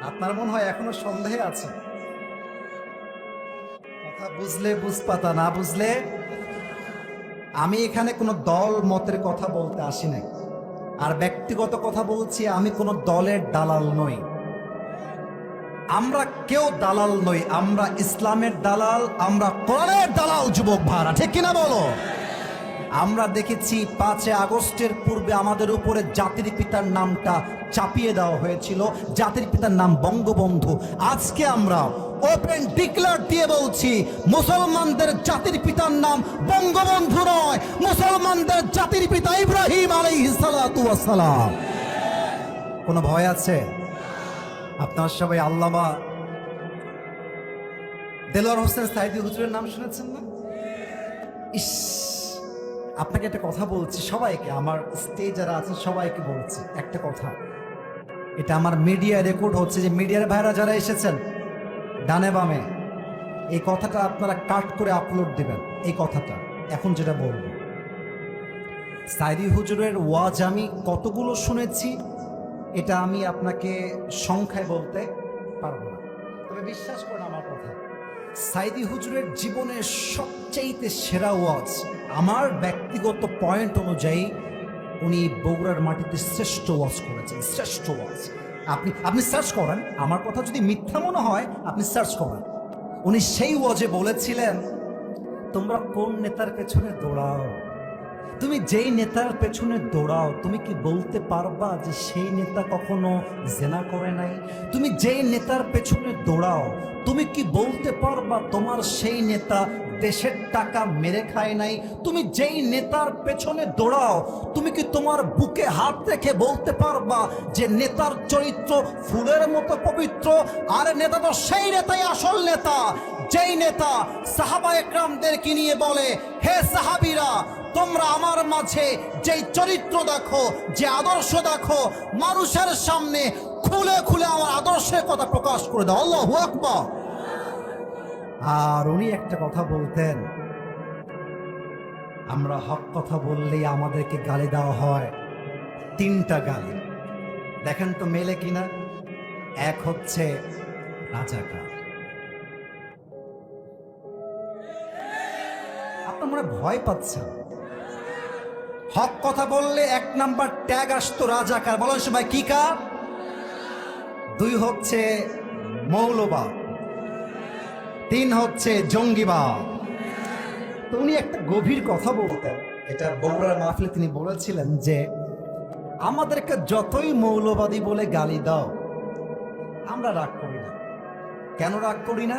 আপনার মনে হয় এখনো সন্দেহে আছে। কথা বুঝলে বুঝপাতা, না বুঝলে। আমি এখানে কোনো দল মতের কথা বলতে আসি নাই, আর ব্যক্তিগত কথা বলছি। আমি কোনো দলের দালাল নই, আমরা কেউ দালাল নই, আমরা ইসলামের দালাল, আমরা কোরআনের দালাল। যুবক ভাড়া, ঠিক কিনা বলো? আমরা দেখেছি 5 আগস্টের পূর্বে আমাদের উপরে জাতির পিতার নামটা চাপিয়ে দেওয়া হয়েছিল। জাতির পিতার নাম বঙ্গবন্ধু। আজকে আমরা ওপেন ডিক্লেয়ার দিয়ে বলছি, মুসলমানদের জাতির পিতার নাম বঙ্গবন্ধু নয়, মুসলমানদের জাতির পিতা ইব্রাহিম আলাইহিস সালাতু ওয়াস সালাম। কোনো ভয় আছে? আপনারা সবাই আল্লামা দেলোয়ার হোসেন সাইদি হুজুরের নাম শুনেছেন না? ইস, আপনাকে একটা কথা বলছি, সবাইকে, আমার স্টেজ যারা আছেন সবাইকে বলছি একটা কথা। এটা আমার মিডিয়া রেকর্ড হচ্ছে, যে মিডিয়ার ভাইরা যারা এসেছেন ডানে বামে, এই কথাটা আপনারা কাট করে আপলোড দিবেন। এই কথাটা এখন যেটা বলবো, সাইদি হুজুরের ওয়াজ আমি কতগুলো শুনেছি এটা আমি আপনাকে সংখ্যায় বলতে পারবো না, তবে বিশ্বাস করুন আমার কথা, সাইদি হুজুরের জীবনের সবচাইতে সেরা ওয়াজ আমার ব্যক্তিগত পয়েন্ট অনুযায়ী উনি বগুড়ার মাটিতে শ্রেষ্ঠ ওয়াজ করেছেন, শ্রেষ্ঠ ওয়াজ। আপনি সার্চ করেন, আমার কথা যদি মিথ্যা মনে হয় আপনি সার্চ করেন। উনি সেই ওয়াজে বলেছিলেন, তোমরা কোন নেতার পেছনে দৌড়াও, তুমি যেই নেতার পেছনে দৌড়াও, তুমি কি বলতে পারবা যে সেই নেতা কখনো জেনা করে নাই? তুমি যেই নেতার পেছনে দৌড়াও, তুমি কি বলতে পারবা তোমার সেই নেতা দেশের টাকা মেরে খায় নাই? তুমি যেই নেতার পেছনে দৌড়াও, তুমি কি তোমার বুকে হাত রেখে বলতে পারবা যে নেতার চরিত্র ফুলের মতো পবিত্র? আর নেতা তো সেই নেতাই আসল নেতা, যেই নেতা সাহাবা একরামদেরকে নিয়ে বলে, হে সাহাবীরা, তোমরা আমার মাঝে যেই চরিত্র দেখো, যে আদর্শ দেখো, মানুষের সামনে খুলে খুলে আমার আদর্শের কথা প্রকাশ করে দাও। আল্লাহু আকবার। আর উনি একটা কথা বলতেন, আমরা হক কথা বললেই আমাদেরকে গালি দেওয়া হয়, 3টা গালি। দেখেন তো মেলে কিনা। এক হচ্ছে রাজাকার। আপনার মনে ভয় পাচ্ছেন? হক কথা বললে 1 নাম্বার ট্যাগ আসতো রাজাকার। বলেন সবাই কি কার? 2 হচ্ছে মৌলবাদ, 3 হচ্ছে জঙ্গিবাদ। তো উনি একটা গভীর কথা বলতেন, এটা বগুড়ার মাহফিলে তিনি বলেছিলেন যে আমাদেরকে যতই মৌলবাদী বলে গালি দাও, আমরা রাগ করি না। কেন রাগ করি না?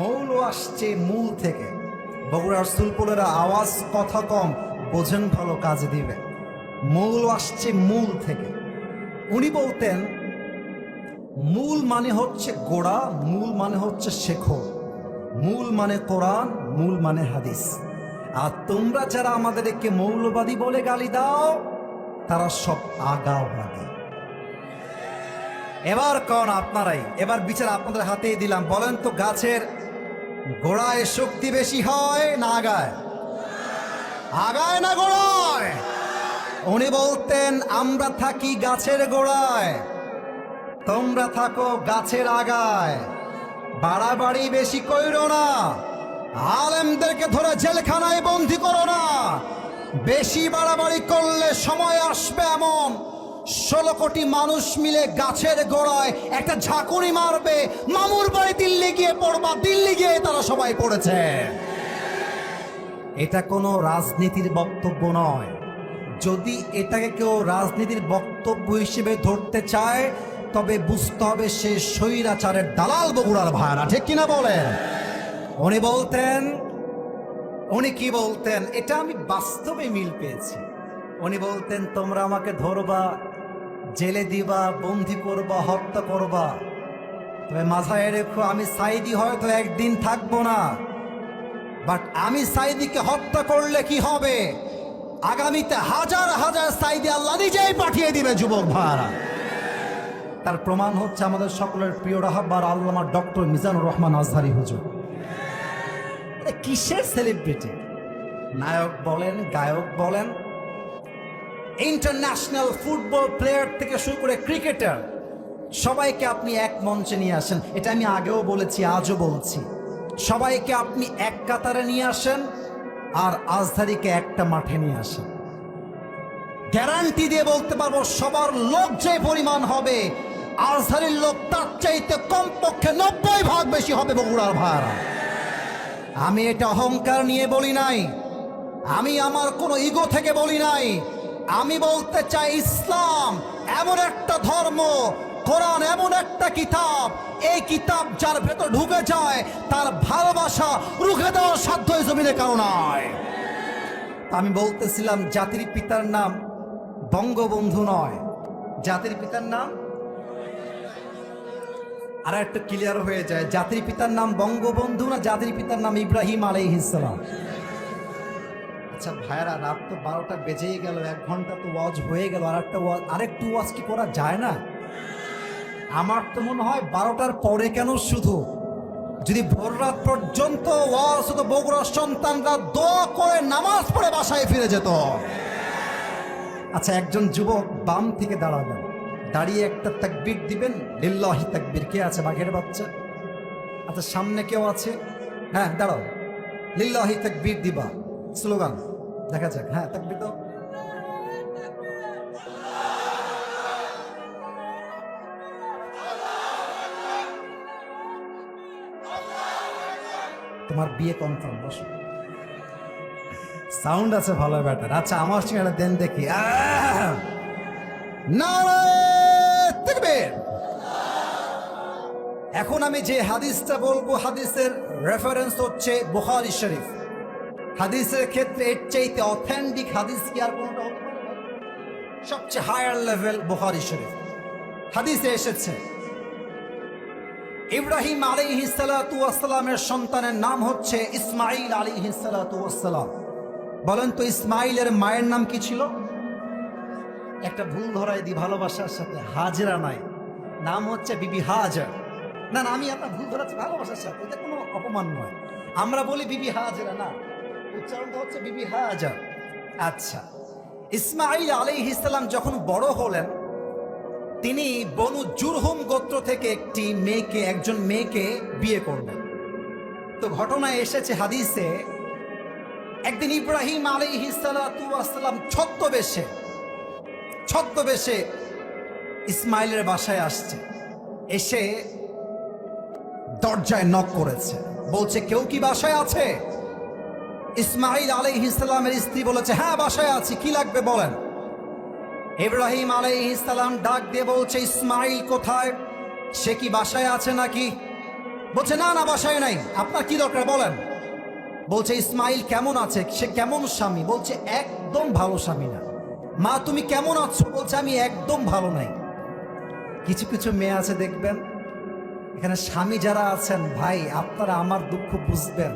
মৌল আসছে মূল থেকে। বগুড়ার সুলপুলেরা আওয়াজ কথা কম, বোঝেন ভালো, কাজে দিবে। মৌল আসছে মূল থেকে। উনি বলতেন মূল মানে হচ্ছে গোড়া, মূল মানে হচ্ছে শেখো, মূল মানে কোরআন, মূল মানে হাদিস। আর তোমরা যারা আমাদেরকে মৌলবাদী বলে গালি দাও, তারা সব আগাবাদী। এবার কোন আপনারাই, এবার বিচার আপনাদের হাতেই দিলাম। বলেন তো, গাছের গোড়ায় শক্তি বেশি হয় না আগায়? আগায় না গোড়ায়? উনি বলতেন আমরা থাকি গাছের গোড়ায়, তোমরা থাকো গাছের আগায়। বাড়াবাড়ি বেশি কইরো না, আলেমদেরকে ধরে জেলখানায় বন্দি করো না। বেশি বাড়াবাড়ি করলে সময় আসবে এমন 16 কোটি মানুষ মিলে গাছের গোড়ায় একটা ঝাঁকুনি মারবে, মামুর বাড়ি দিল্লি গিয়ে পড়বা, দিল্লি গিয়ে তারা সবাই পড়েছে। এটা কোনো রাজনীতির বক্তব্য নয়। যদি এটাকে কেউ রাজনীতির বক্তব্য হিসেবে ধরতে চায়, তবে বুঝতে হবে সে স্বৈরাচারের দালাল বগুড়ার ভাড়া। ঠিক কিনা বলেন? উনি বলতেন, উনি কি বলতেন, এটা আমি বাস্তবে মিল পেয়েছি। উনি বলতেন তোমরা আমাকে ধরবা, জেলে দিবা, বন্দি করবা, হত্যা করবা, তবে মাথায় রেখো আমি সাইদি হয়তো একদিন থাকবো না, বাট আমি সাইদিকে হত্যা করলে কি হবে? আগামীতে হাজার হাজার সাইদি আল্লাহ নিজেই পাঠিয়ে দিবে যুবক ভাড়া। তার প্রমাণ হচ্ছে আমাদের সকলের প্রিয় রাহবার আল্লামা ডক্টর মিজানুর রহমান আজহারি হুজুর। কিসের সেলিব্রিটি? নায়ক বলেন, গায়ক বলেন, ইন্টারন্যাশনাল ফুটবল প্লেয়ার থেকে শুরু করে ক্রিকেটার, সবাইকে আপনি এক মঞ্চে নিয়ে আসেন। এটা আমি আগেও বলেছি, আজও বলছি। সবাইকে আপনি এক কাতারে নিয়ে আসেন, আর আজহারিকে একটা মাঠে নিয়ে আসেন। গ্যারান্টি দিয়ে বলতে পারবো সবার লোক যে পরিমাণ হবে, আজহারির লোক তার চাইতে কমপক্ষে 90 ভাগ বেশি হবে বগুড়ার ভাড়া। আমি এটা অহংকার নিয়ে বলি নাই, আমি আমার কোনো ইগো থেকে বলি নাই। আমি বলতে চাই ইসলাম এমন একটা ধর্ম, কোরআন এমন একটা কিতাব, এই কিতাব যার ভেতর ঢুকে যায় তার ভালোবাসা রুখে দেওয়ার সাধ্য এই জমিনে কারো নাই। আমি বলতেছিলাম জাতির পিতার নাম বঙ্গবন্ধু নয়, জাতির পিতার নাম, আর একটা ক্লিয়ার হয়ে যায়, জাতির পিতার নাম বঙ্গবন্ধু না, জাতির পিতার নাম ইব্রাহিম আলাইহিস সালাম। আচ্ছা ভাইরা, রাত তো 12টা বেজেই গেল, 1 ঘন্টা তো ওয়াজ হয়ে গেল, আরেকটু ওয়াজ কি করা যায় না? আমার তো মনে হয় 12টার পরে কেন, শুধু যদি ভোর রাত পর্যন্ত ওয়াজ হতো, বগুড়ার সন্তানরা দোয়া করে নামাজ পড়ে বাসায় ফিরে যেত। আচ্ছা, একজন যুবক বাম থেকে দাঁড়াবেন, দাঁড়িয়ে একটা তাকবীর দিবেন, লিল্লাহি তাকবীর। কে আছে? বাঘের বাচ্চা। আচ্ছা, সামনে কেউ আছে? হ্যাঁ, দাঁড়াও, লিল্লাহি তাকবীর দিবা, স্লোগান দেখা যাক। হ্যাঁ, তাকবীর দাও। তোমার বিয়ে কনফার্ম, বসো। সাউন্ড আছে ভালো ব্যাটার। আচ্ছা, আমার সঙ্গে দেন দেখি। নারায়ে তাকবীর। এখন আমি যে হাদিসটা বলবো, হাদিসের রেফারেন্স হচ্ছে বুখারী শরীফ। হাদিসের ক্ষেত্রে এর চাইতে অথেন্টিক হাদিস কি আর কোনটা হতে পারে? সবচেয়ে হায়ার লেভেল বুখারী শরীফ। হাদিসে এসেছে ইব্রাহিম আলাইহিস সালাতু ওয়াস সালামের সন্তানের নাম হচ্ছে ইসমাঈল আলাইহিস সালাতু ওয়াস সালাম। বলেন তো ইসমাঈলের মায়ের নাম কি ছিল? একটা ভুল ধরাই দি ভালোবাসার সাথে, হাজরা নাই, নাম হচ্ছে বিবি হাজার। না না, আমি আপনার ভুল ধরাচ্ছি ভালোবাসার সাথে, এটা কোনো অপমান নয়। আমরা বলি বিবি হাজরা, না, উচ্চারণটা হচ্ছে বিবি হাজার। আচ্ছা, ইসমাঈল আলাইহিস সালাম যখন বড় হলেন, তিনি বনু জুরহুম গোত্র থেকে একজন মেয়েকে বিয়ে করলেন। তো ঘটনায় এসেছে হাদিসে, একদিন ইব্রাহিম আলাইহিস সালাতু ওয়াস সালাম ছদ্মবেশে ইসমাইলের বাসায় আসছে। এসে দরজায় নক করেছে, বলছে কেউ কি বাসায় আছে? ইসমাইল আলাইহিস সালামের স্ত্রী বলেছে হ্যাঁ বাসায় আছি, কি লাগবে বলেন। ইব্রাহিম আলাইহিস সালাম ডাক দিয়ে বলছে ইসমাইল কোথায়? সে কি বাসায় আছে নাকি? বলছে না না, বাসায় নাই, আপনার কি দরকার বলেন। বলছে ইসমাইল কেমন আছে? সে কেমন স্বামী? বলছে একদম ভালো স্বামী না। মা তুমি কেমন আছো? বলছে আমি একদম ভালো নাই। কিছু কিছু মেয়ে আছে দেখবেন, এখানে স্বামী যারা আছেন ভাই, আপনারা আমার দুঃখ বুঝবেন,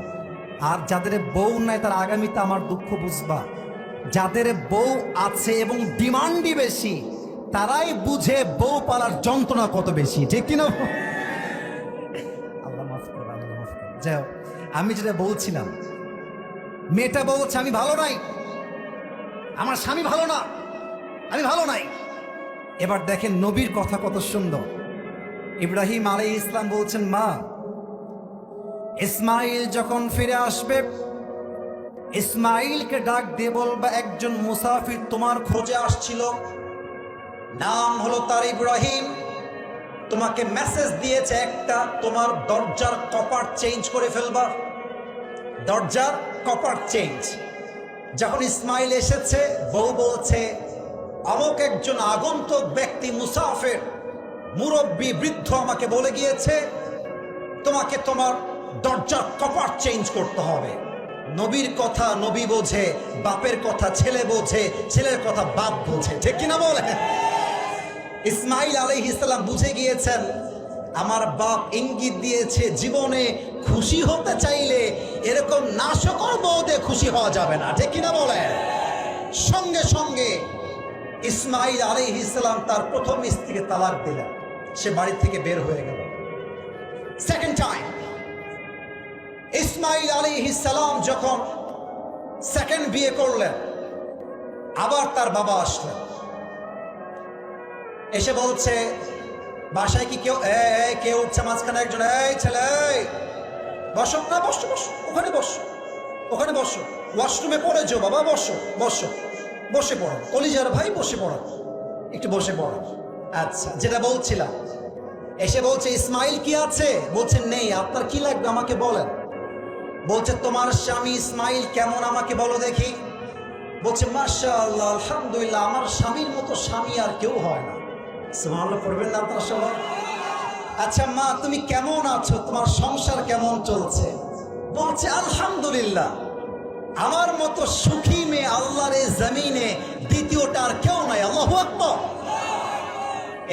আর যাদের বউ নাই তারা আগামীতে আমার দুঃখ বুঝবা। যাদের বউ আছে এবং ডিমান্ডই বেশি, তারাই বুঝে বউ পালার যন্ত্রণা কত বেশি, ঠিক কিনা? আল্লাহ মাফ করবে, আল্লাহ মাফ করবে। যাই হোক, আমি যেটা বলছিলাম, মেয়েটা বলছে আমি ভালো নাই, আমার স্বামী ভালো না, আমি ভালো নাই। এবার দেখেন নবীর কথা কত সুন্দর। ইব্রাহিম আলাইহিস সালাম বলছেন মা, ইসমাইল যখন ফিরে আসবে, ইসমাইলকে ডাক দিয়ে বলবা একজন মুসাফির তোমার খোঁজে আসছিল, নাম হলো তার ইব্রাহিম, তোমাকে মেসেজ দিয়েছে একটা, তোমার দরজার কপার চেঞ্জ করে ফেলবা। দরজার কপার চেঞ্জ। যখন ইসমাইল এসেছে, বউ বলছে অমুক একজন আগন্তুক ব্যক্তি, মুসাফির, মুরব্বী, বৃদ্ধ আমাকে বলে গিয়েছে তোমাকে তোমার দরজার কপার চেঞ্জ করতে হবে। নবীর কথা নবী বোঝে, বাপের কথা ছেলে বোঝে, ছেলের কথা বাপ বোঝে, ঠিক কিনা বলে? ইসমাইল আলাইহিস সালাম বুঝে গিয়েছেন আমার বাপ ইঙ্গিত দিয়েছে, জীবনে খুশি হতে চাইলে এরকম নাশকর বউতে খুশি হওয়া যাবে না, ঠিক কিনা বলে? সঙ্গে সঙ্গে ইসমাইল আলাইহিস সালাম তার প্রথম স্ত্রীকে তালাক দিলেন, সে বাড়ি থেকে বের হয়ে গেল। সেকেন্ড টাইম ইসমাইল আলাইহিস সালাম যখন সেকেন্ড বিয়ে করলেন, আবার তার বাবা আসলেন, এসে বলছে বাসায় কি কেউ উঠছে মাঝখানে একজন, এই ছেলে বসো না, বসো বসো, ওখানে বসো, ওখানে বসো, ওয়াশরুমে পড়ে যাও বাবা, বসো বসো, বসে পড়ো, কলিজার ভাই বসে পড়ো, একটু বসে পড়ো। আচ্ছা, যেটা বলছিলাম, এসে বলছে ইসমাইল কি আছে? বলছে নেই, আপনার কি লাগবে আমাকে বলেন। বলছে তোমার স্বামী ইসমাইল কেমন আমাকে বলো দেখি। বলছে মাশাআল্লাহ, আলহামদুলিল্লাহ, আমার স্বামীর মতো স্বামী আর কেউ হয় না। সুবহানাল্লাহ পড়বেন না আপনারা সবাই? আচ্ছা মা তুমি কেমন আছো, তোমার সংসার কেমন চলছে? বলছে আলহামদুলিল্লাহ, আমার মতো সুখী মেয়ে আল্লাহর এই জমিনে দ্বিতীয়টা আর কেউ নাই। আল্লাহু আকবার।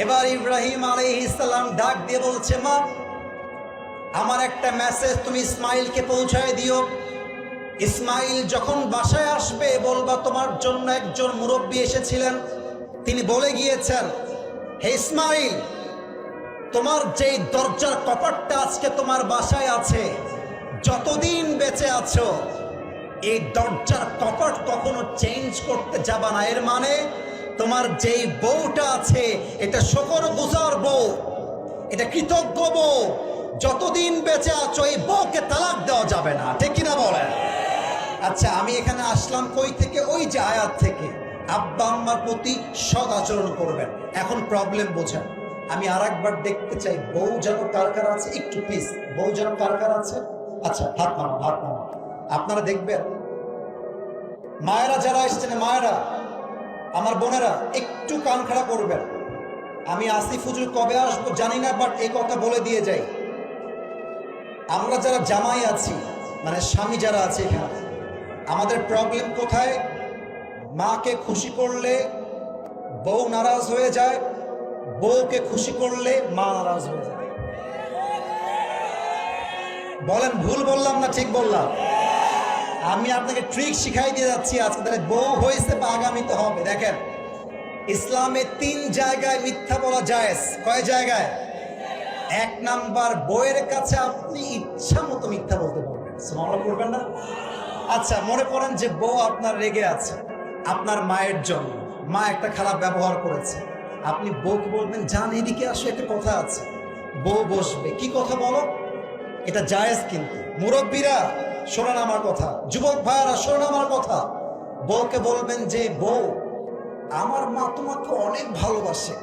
এবার ইব্রাহিম আলাইহিস সালাম ডাক দিয়ে বলছে মা, আমার একটা মেসেজ তুমি ইসমাইলকে পৌঁছায় দিও। ইসমাইল যখন বাসায় আসবে বলবা তোমার জন্য একজন মুরব্বী এসেছিলেন, তিনি বলে গিয়েছেন হে ইসমাইল, তোমার যেই দরজার কপাটটা আজকে তোমার বাসায় আছে, যতদিন বেঁচে আছো এই দরজার কপাট কখনো চেঞ্জ করতে যাবা না। এর মানে তোমার যেই বউটা আছে এটা শুকরগুজার বউ, এটা কৃতজ্ঞ বউ, যতদিন বেঁচে আছো এই বউকে তালাক দেওয়া যাবে না, ঠিক কিনা বলেন? আচ্ছা, আমি এখানে আসলাম কই থেকে? ওই যে আয়াত থেকে, আব্বা আম্মার প্রতি সৎ আচরণ করবেন। এখন প্রবলেম বোঝেন, আমি আর একবার দেখতে চাই বউ যেন কার কার আছে, একটু প্লিজ, বউ যেন কার কার আছে। আচ্ছা হাত নামান, হাত নামান। আপনারা দেখবেন মায়েরা যারা এসেছেন, মায়েরা, আমার বোনেরা একটু কান খাড়া করবেন। আমি আসিফ হুজুর কবে আসবো জানি না, বাট এই কথা বলে দিয়ে যাই, আমরা যারা জামাই আছি, মানে স্বামী যারা আছে এখানে, আমাদের প্রবলেম কোথায়? মাকে খুশি করলে বউ নারাজ হয়ে যায়, বউকে খুশি করলে মা নারাজ হয়ে যায়। বলেন ভুল বললাম না ঠিক বললাম? আমি আপনাকে ট্রিক শিখাই দিয়ে যাচ্ছি আজকে, তাহলে বউ হয়েছে বা আগামীতে হবে। দেখেন, ইসলামে 3 জায়গায় মিথ্যা বলা জায়েজ। কয় জায়গায়? 1 নাম্বার, বউয়ের কাছে আপনি ইচ্ছা মতো মিথ্যা বলতে পারবেন। সুবহানাল্লাহ করবেন না? আচ্ছা, মনে করেন যে বউ আপনার রেগে আছে আপনার মায়ের জন্য, মা একটা খারাপ ব্যবহার করেছে, আপনি বউকে বলবেন, জান এদিকে আসো, একটা কথা আছে। বউ বসবে, কি কথা বলো? এটা জায়েজ। কিন্তু মুরব্বীরা শোনেন আমার কথা, যুবক ভাইয়ারা শোনেন আমার কথা। বউকে বলবেন যে, বউ আমার মা তোমাকে অনেক ভালোবাসে,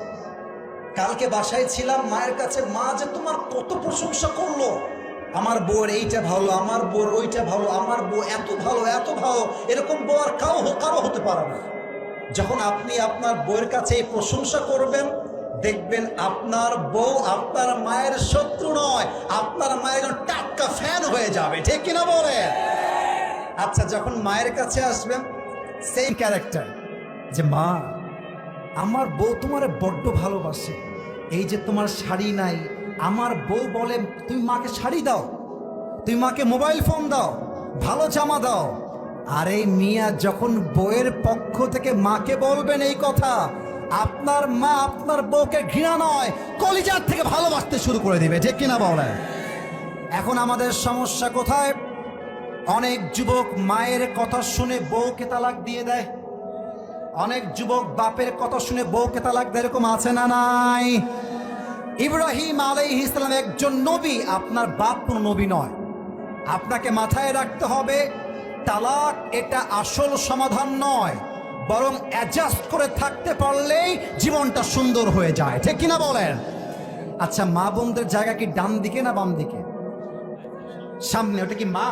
কালকে বাসায় ছিলাম, মায়ের কাছে মা যে তোমার কত প্রশংসা করলো, আমার বউর এইটা ভালো, আমার বউর ওইটা ভালো, আমার বউ এত ভালো এত ভালো, এরকম বউ আর কারো হতে পারে না। যখন আপনি আপনার বউয়ের কাছে এই প্রশংসা করবেন, দেখবেন আপনার বউ আপনার মায়ের শত্রু নয়, আপনার মায়ের টাটকা ফ্যান হয়ে যাবে। ঠিক কিনা বলেন? আচ্ছা, যখন মায়ের কাছে আসবেন, সেম ক্যারেক্টার, যে মা আমার বউ তোমার বড্ড ভালোবাসে, এই যে তোমার শাড়ি নাই, আমার বউ বলে তুমি মাকে শাড়ি দাও, তুমি মাকে মোবাইল ফোন দাও, ভালো জামা দাও। আরে মিয়া, যখন বউয়ের পক্ষ থেকে মাকে বলবেন এই কথা, আপনার মা আপনার বউকে ঘৃণা নয়, কলিজার থেকে ভালোবাসতে শুরু করে দিবে। ঠিক কিনা বলেন? এখন আমাদের সমস্যা কোথায়? অনেক যুবক মায়ের কথা শুনে বউকে তালাক দিয়ে দেয়, অনেক যুবক বাপের কথা শুনে বউকে তালাক দেয়। এরকম আছে না নাই? ইব্রাহিম আলাইহিস সালাম একজন নবী, আপনার বাপ কোনো নবী নয়। আপনাকে মাথায় রাখতে হবে, তালাক এটা আসল সমাধান নয়, বরং অ্যাডজাস্ট করে থাকতে পারলেই জীবনটা সুন্দর হয়ে যায়। ঠিক কিনা বলেন? আচ্ছা, মা বোনদের জায়গা কি ডান দিকে না বাম দিকে? সামনে। ওটা কি মা?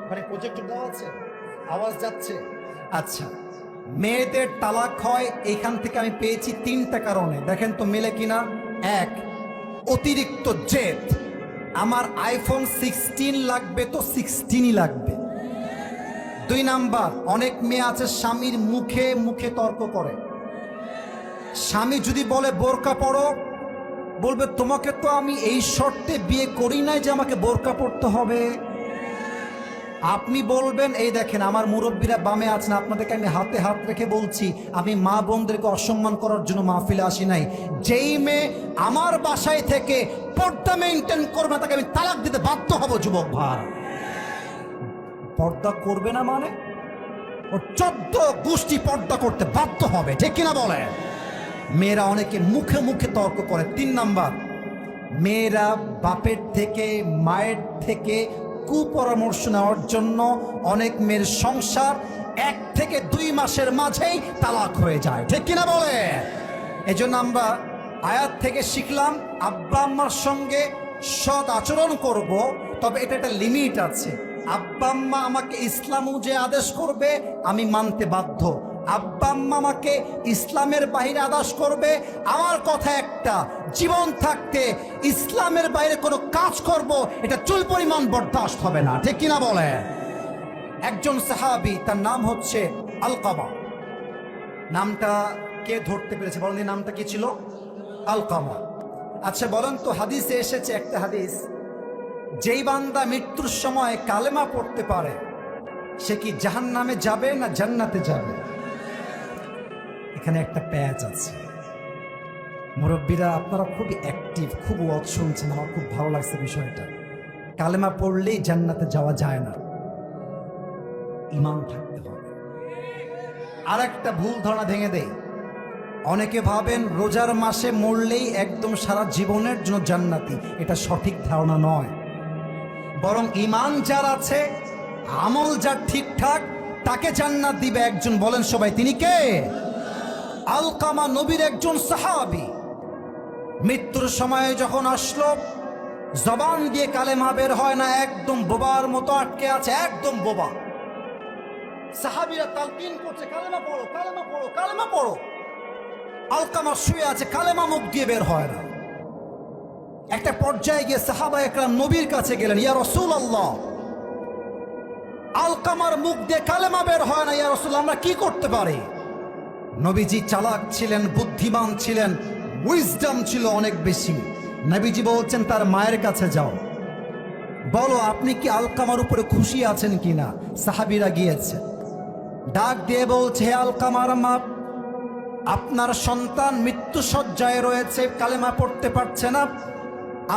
মানে প্রজেক্টর দেওয়া আছে, আওয়াজ যাচ্ছে। আচ্ছা, মেয়েদের তালাক হয় এখান থেকে আমি পেয়েছি 3টা কারণে। দেখেন তো মেলে কিনা। 1, অতিরিক্ত জেদ, আমার আইফোন 16 লাগবে তো 16ই লাগবে। 2 নাম্বার, অনেক মেয়ে আছে স্বামীর মুখে মুখে তর্ক করে। স্বামী যদি বলে বোরকা পরো, বলবে তোমাকে তো আমি এই শর্তে বিয়ে করি নাই যে আমাকে বোরকা পরতে হবে। আপনি বলবেন, এই দেখেন আমার মুরব্বীরা বামে আছেন, আপনাদেরকে আমি হাতে হাত রেখে বলছি, আমি মা বোনদেরকে অসম্মান করার জন্য মাহফিলে আসি নাই। যেই মেয়ে আমার বাসায় থেকে পর্দা মেনটেন করবে না, তাকে আমি তালাক দিতে বাধ্য হব। যুবক ভাই, পর্দা করবে না মানে ও 14 গোষ্ঠী পর্দা করতে বাধ্য হবে। ঠিক কিনা বলে? মেয়েরা অনেকে মুখে মুখে তর্ক করে। 3 নাম্বার, মেয়েরা বাপের থেকে মায়ের থেকে কুপরামর্শ নেওয়ার জন্য অনেক মেয়ের সংসার 1 থেকে 2 মাসের মাঝেই তালাক হয়ে যায়। ঠিক কিনা বলে? এজন্য আমরা আয়াত থেকে শিখলাম, আব্বা আম্মার সঙ্গে সৎ আচরণ করব, তবে এটা একটা লিমিট আছে। আব্বা আম্মা আমাকে ইসলাম যে আদেশ করবে আমি মানতে বাধ্য, আব্বা আম্মা আমাকে ইসলামের বাইরে আদেশ করবে, আমার কথা একটা, জীবন থাকতে ইসলামের বাইরে কোনো কাজ করব এটা চুল পরিমাণ বরদাস্ত হবে না। ঠিক কিনা বলে? একজন সাহাবী, তার নাম হচ্ছে আলকামা। নামটা কে ধরতে পেরেছে বলেন? নামটা কি ছিল? আলকামা। আচ্ছা বলেন তো, হাদিসে এসেছে একটা হাদিস, যেই বান্দা মৃত্যুর সময় কালেমা পড়তে পারে সে কি জাহান্নামে যাবে না জান্নাতে যাবে? এখানে একটা প্যাচ আছে। মুরব্বীরা আপনারা খুব অ্যাক্টিভ, খুব ওয়াজ শুনছেন, আমার খুব ভালো লাগছে বিষয়টা। কালেমা পড়লেই জান্নাতে যাওয়া যায় না, ঈমান থাকতে হবে। আর একটা ভুল ধারণা ভেঙে দেই, অনেকে ভাবেন রোজার মাসে মরলেই একদম সারা জীবনের জন্য জান্নাতি। এটা সঠিক ধারণা নয়, বরং ঈমান যার আছে, আমল যার ঠিকঠাক, তাকে জান্নাত দিবে একজন। বলেন সবাই, তিনি কে? আলকামা নবীর একজন সাহাবী। মৃত্যুর সময় যখন আসলো, জবান দিয়ে কালেমা বের হয় না, একদম বোবার মতো আটকে আছে, একদম বোবা। সাহাবীরা তালকিন করছে, কালেমা পড়ো কালেমা পড়ো কালেমা পড়ো। আলকামা শুয়ে আছে, কালেমা মুখ দিয়ে বের হয় না। একটা পর্যায়ে গিয়ে সাহাবা একরাম নবীর কাছে গেলেন, ইয়া রাসূলুল্লাহ, আলকামার মুখ দিয়ে কালেমা বের হয় না, ইয়া রাসূলুল্লাহ, আমরা কি করতে পারি? নবীজি চালাক ছিলেন, বুদ্ধিমান ছিলেন, উইজডম ছিল অনেক বেশি। নবীজি বলছেন তার মায়ের কাছে যাও, বলো আপনি কি আলকামার উপরে খুশি আছেন কিনা। সাহাবীরা গিয়েছে, ডাক দিয়ে বলছে, হে আলকামার মা, আপনার সন্তান মৃত্যুশয্যায় রয়েছে, কালেমা পড়তে পারছে না,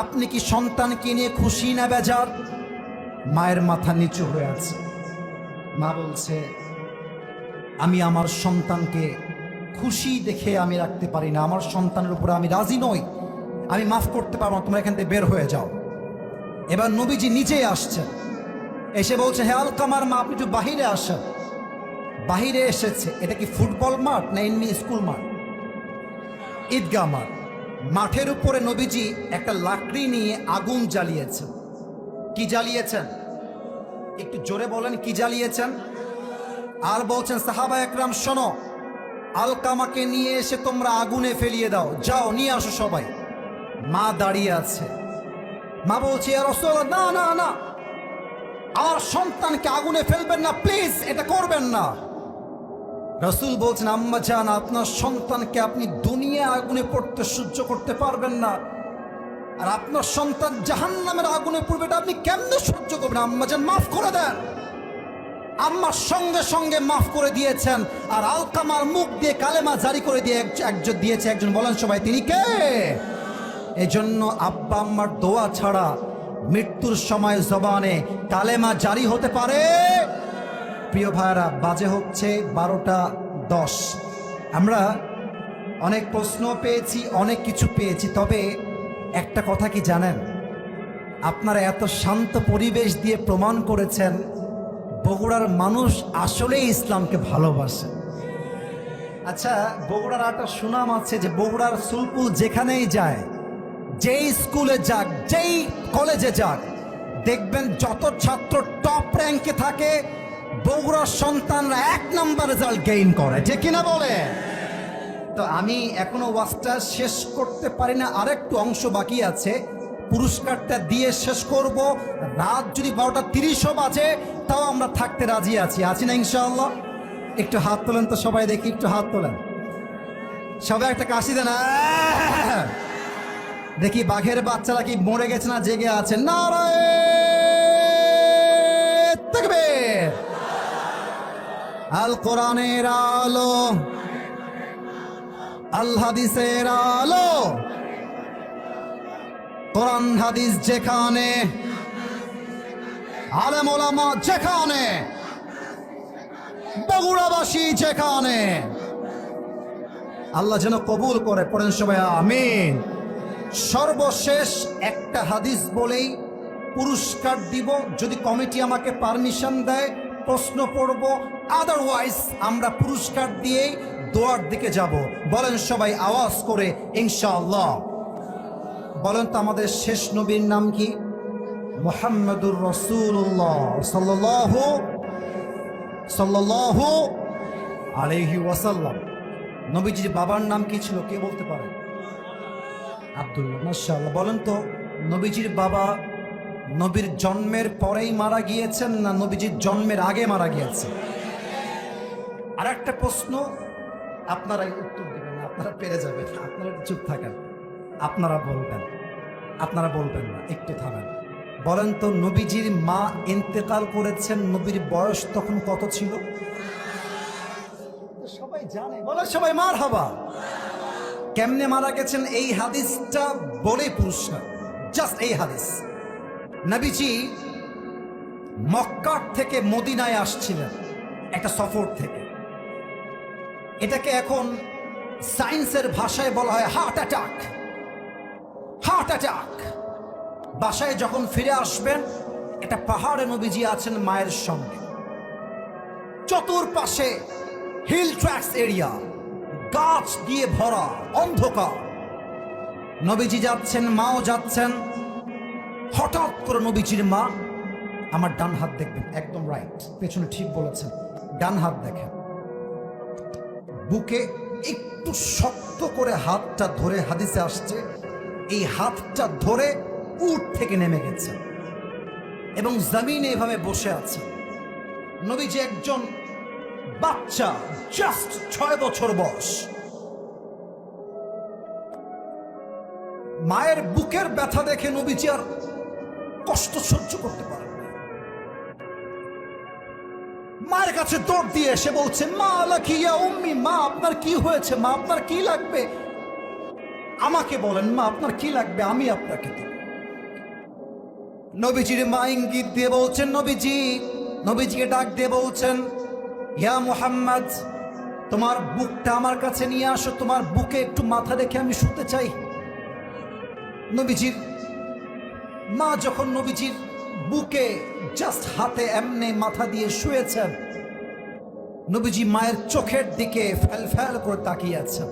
আপনি কি সন্তানকে নিয়ে খুশি না বেজার? মায়ের মাথা নিচু হয়ে আছে। মা বলছে, আমি আমার সন্তানকে খুশি দেখে আমি রাখতে পারি না, আমার সন্তানের উপরে আমি রাজি নই, আমি মাফ করতে পারবো না, তোমরা এখান থেকে বের হয়ে যাও। এবার নবীজি নিজেই আসছেন, এসে বলছে, হে আলকামার মা, আপনি একটু বাহিরে আসেন। বাহিরে এসেছে। এটা কি ফুটবল মাঠ না এমনি স্কুল মাঠ? ঈদগাহ মাঠ। মাঠের উপরে নবীজি একটা লাকড়ি নিয়ে আগুন জ্বালিয়েছেন। কি জ্বালিয়েছেন? একটু জোরে বলেন, কি জ্বালিয়েছেন? আর বলছেন, সাহাবা একরাম শোনো, আলকামাকে নিয়ে এসে তোমরা আগুনে ফেলিয়ে দাও, যাও নিয়ে আসো সবাই। মা দাঁড়িয়ে আছে। মা বলছে, ইয়া রাসূলুল্লাহ, না না না, আমার সন্তানকে আগুনে ফেলবেন না, প্লিজ, এটা করবেন না। রাসূল বলছেন, আম্মা জান, আপনার সন্তানকে আপনি দুনিয়া আগুনে পড়তে সহ্য করতে পারবেন না, আর আপনার সন্তান জাহান্নামের আগুনে পড়বে, এটা আপনি কেমনে সহ্য করবেন? আম্মা জান মাফ করে দেন। আম্মার সঙ্গে সঙ্গে মাফ করে দিয়েছেন, আর আলকামার মুখ দিয়ে কালেমা জারি করে দিয়ে একজন দিয়েছে। একজন বলেন সবাই, তিনি কে? এজন্য আব্বা আম্মার দোয়া ছাড়া মৃত্যুর সময় জবানে কালেমা জারি হতে পারে? প্রিয় ভাইরা, বাজে হচ্ছে 12টা 10। আমরা অনেক প্রশ্ন পেয়েছি, অনেক কিছু পেয়েছি, তবে একটা কথা কি জানেন, আপনারা এত শান্ত পরিবেশ দিয়ে প্রমাণ করেছেন বগুড়ার মানুষ আসলেই ইসলামকে ভালোবাসে। আচ্ছা, বগুড়ার একটা সুনাম আছে যে বগুড়ার সুলপুল যেখানেই যায়, যেই স্কুলে যাক, যেই কলেজে যাক, দেখবেন যত ছাত্র টপ র্যাঙ্কে থাকে, বগুড়ার সন্তানরা 1 নাম্বার রেজাল্ট গেইন করে, ঠিক কিনা বলে? তো আমি এখনো ওয়াজটা শেষ করতে পারি না, আরেকটু অংশ বাকি আছে, পুরস্কারটা দিয়ে শেষ করব। রাত যদি 12:30 বাজে, তাও আমরা থাকতে রাজি আছি না ইনশাআল্লাহ? একটু হাত তোলেন তো সবাই, দেখি, একটু হাত তোলেন সবাই, একটা কাশি দেন। দেখি বাঘের বাচ্চারা কি মরে গেছে না জেগে আছে? নারায়ে তাকবীর। আল কোরআনের আলো, আল হাদিসের আলো, কোরআন হাদিস যেখানে, আলেম ওলামা যেখানে, বগুড়াবাসী যেখানে, আল্লাহ যেন কবুল করে। পড়েন সবাই আমিন। সর্বশেষ একটা হাদিস বলেই পুরস্কার দিব, যদি কমিটি আমাকে পারমিশন দেয় প্রশ্ন পড়ব, আদারওয়াইজ আমরা পুরস্কার দিয়ে দোয়ার দিকে যাব। বলেন সবাই আওয়াজ করে ইনশাআল্লাহ। বলেন তো আমাদের শেষ নবীর নাম কি? মুহাম্মাদুর রাসূলুল্লাহ সাল্লাল্লাহু আলাইহি ওয়াসাল্লাম। নবীজির বাবার নাম কি ছিল, কে বলতে পারে? আব্দুল্লাহ। মাশাআল্লাহ। বলেন তো, নবীজির বাবা নবীর জন্মের পরেই মারা গিয়েছেন না নবীজির জন্মের আগে মারা গিয়েছেন? আর একটা প্রশ্ন, আপনারাই উত্তর দেবেন না, আপনারা পেরে যাবেন, আপনারা চুপ থাকেন, আপনারা বলবেন না, একটু থামেন। বলেন তো, নবীজির মা ইন্তেকাল করেছেন, নবীর বয়স তখন কত ছিল? সবাই জানে, বলে সবাই মারহাবা। কেমনে মারা গেছেন এই হাদিসটা বলে পুরস্কার, জাস্ট এই হাদিস। নবীজি মক্কা থেকে মদিনায় আসছিলেন একটা সফর থেকে। এটাকে এখন সায়েন্সের ভাষায় বলা হয় হার্ট অ্যাটাক। বাসায় যখন ফিরে আসবেন, একটা পাহাড়ে নবীজি আছেন মায়ের সঙ্গে, চতুর্পাশে হিল ট্র্যাক্স এরিয়া, গাছ দিয়ে ভরা, অন্ধকার। নবীজি যাচ্ছেন, মাও যাচ্ছেন। হঠাৎ করে নবীজির মা, আমার ডান হাত দেখবেন, একদম রাইট, পেছনে ঠিক বলেছেন, ডান হাত দেখেন, বুকে একটু শক্ত করে হাতটা ধরে, হাদিসে আসছে এই হাতটা ধরে উট থেকে নেমে গেছে এবং জমিনে এভাবে বসে আছে। নবীজি একজন বাচ্চা, জাস্ট 6 বছর বয়স। মায়ের বুকের ব্যথা দেখে নবীজি আর কষ্ট সহ্য করতে পারেন না। মায়ের কাছে দৌড় দিয়ে এসে বলছে, মা লাকি ইয়া উম্মি, মা আপনার কি হয়েছে, মা আপনার কি লাগবে আমাকে বলেন, মা আপনার কি লাগবে আমি আপনাকে দেব। নবীজির মা ইঙ্গিত দিয়ে বলছেন, নবীজিকে ডাক দিয়ে বলছেন, ইয়া মুহাম্মদ, তোমার বুকটা আমার কাছে নিয়ে আসো, তোমার বুকে একটু মাথা রেখে আমি শুতে চাই। নবীজির মা যখন নবীজির বুকে জাস্ট হাতে এমনি মাথা দিয়ে শুয়েছেন, নবীজি মায়ের চোখের দিকে ফ্যাল ফ্যাল করে তাকিয়ে আছেন,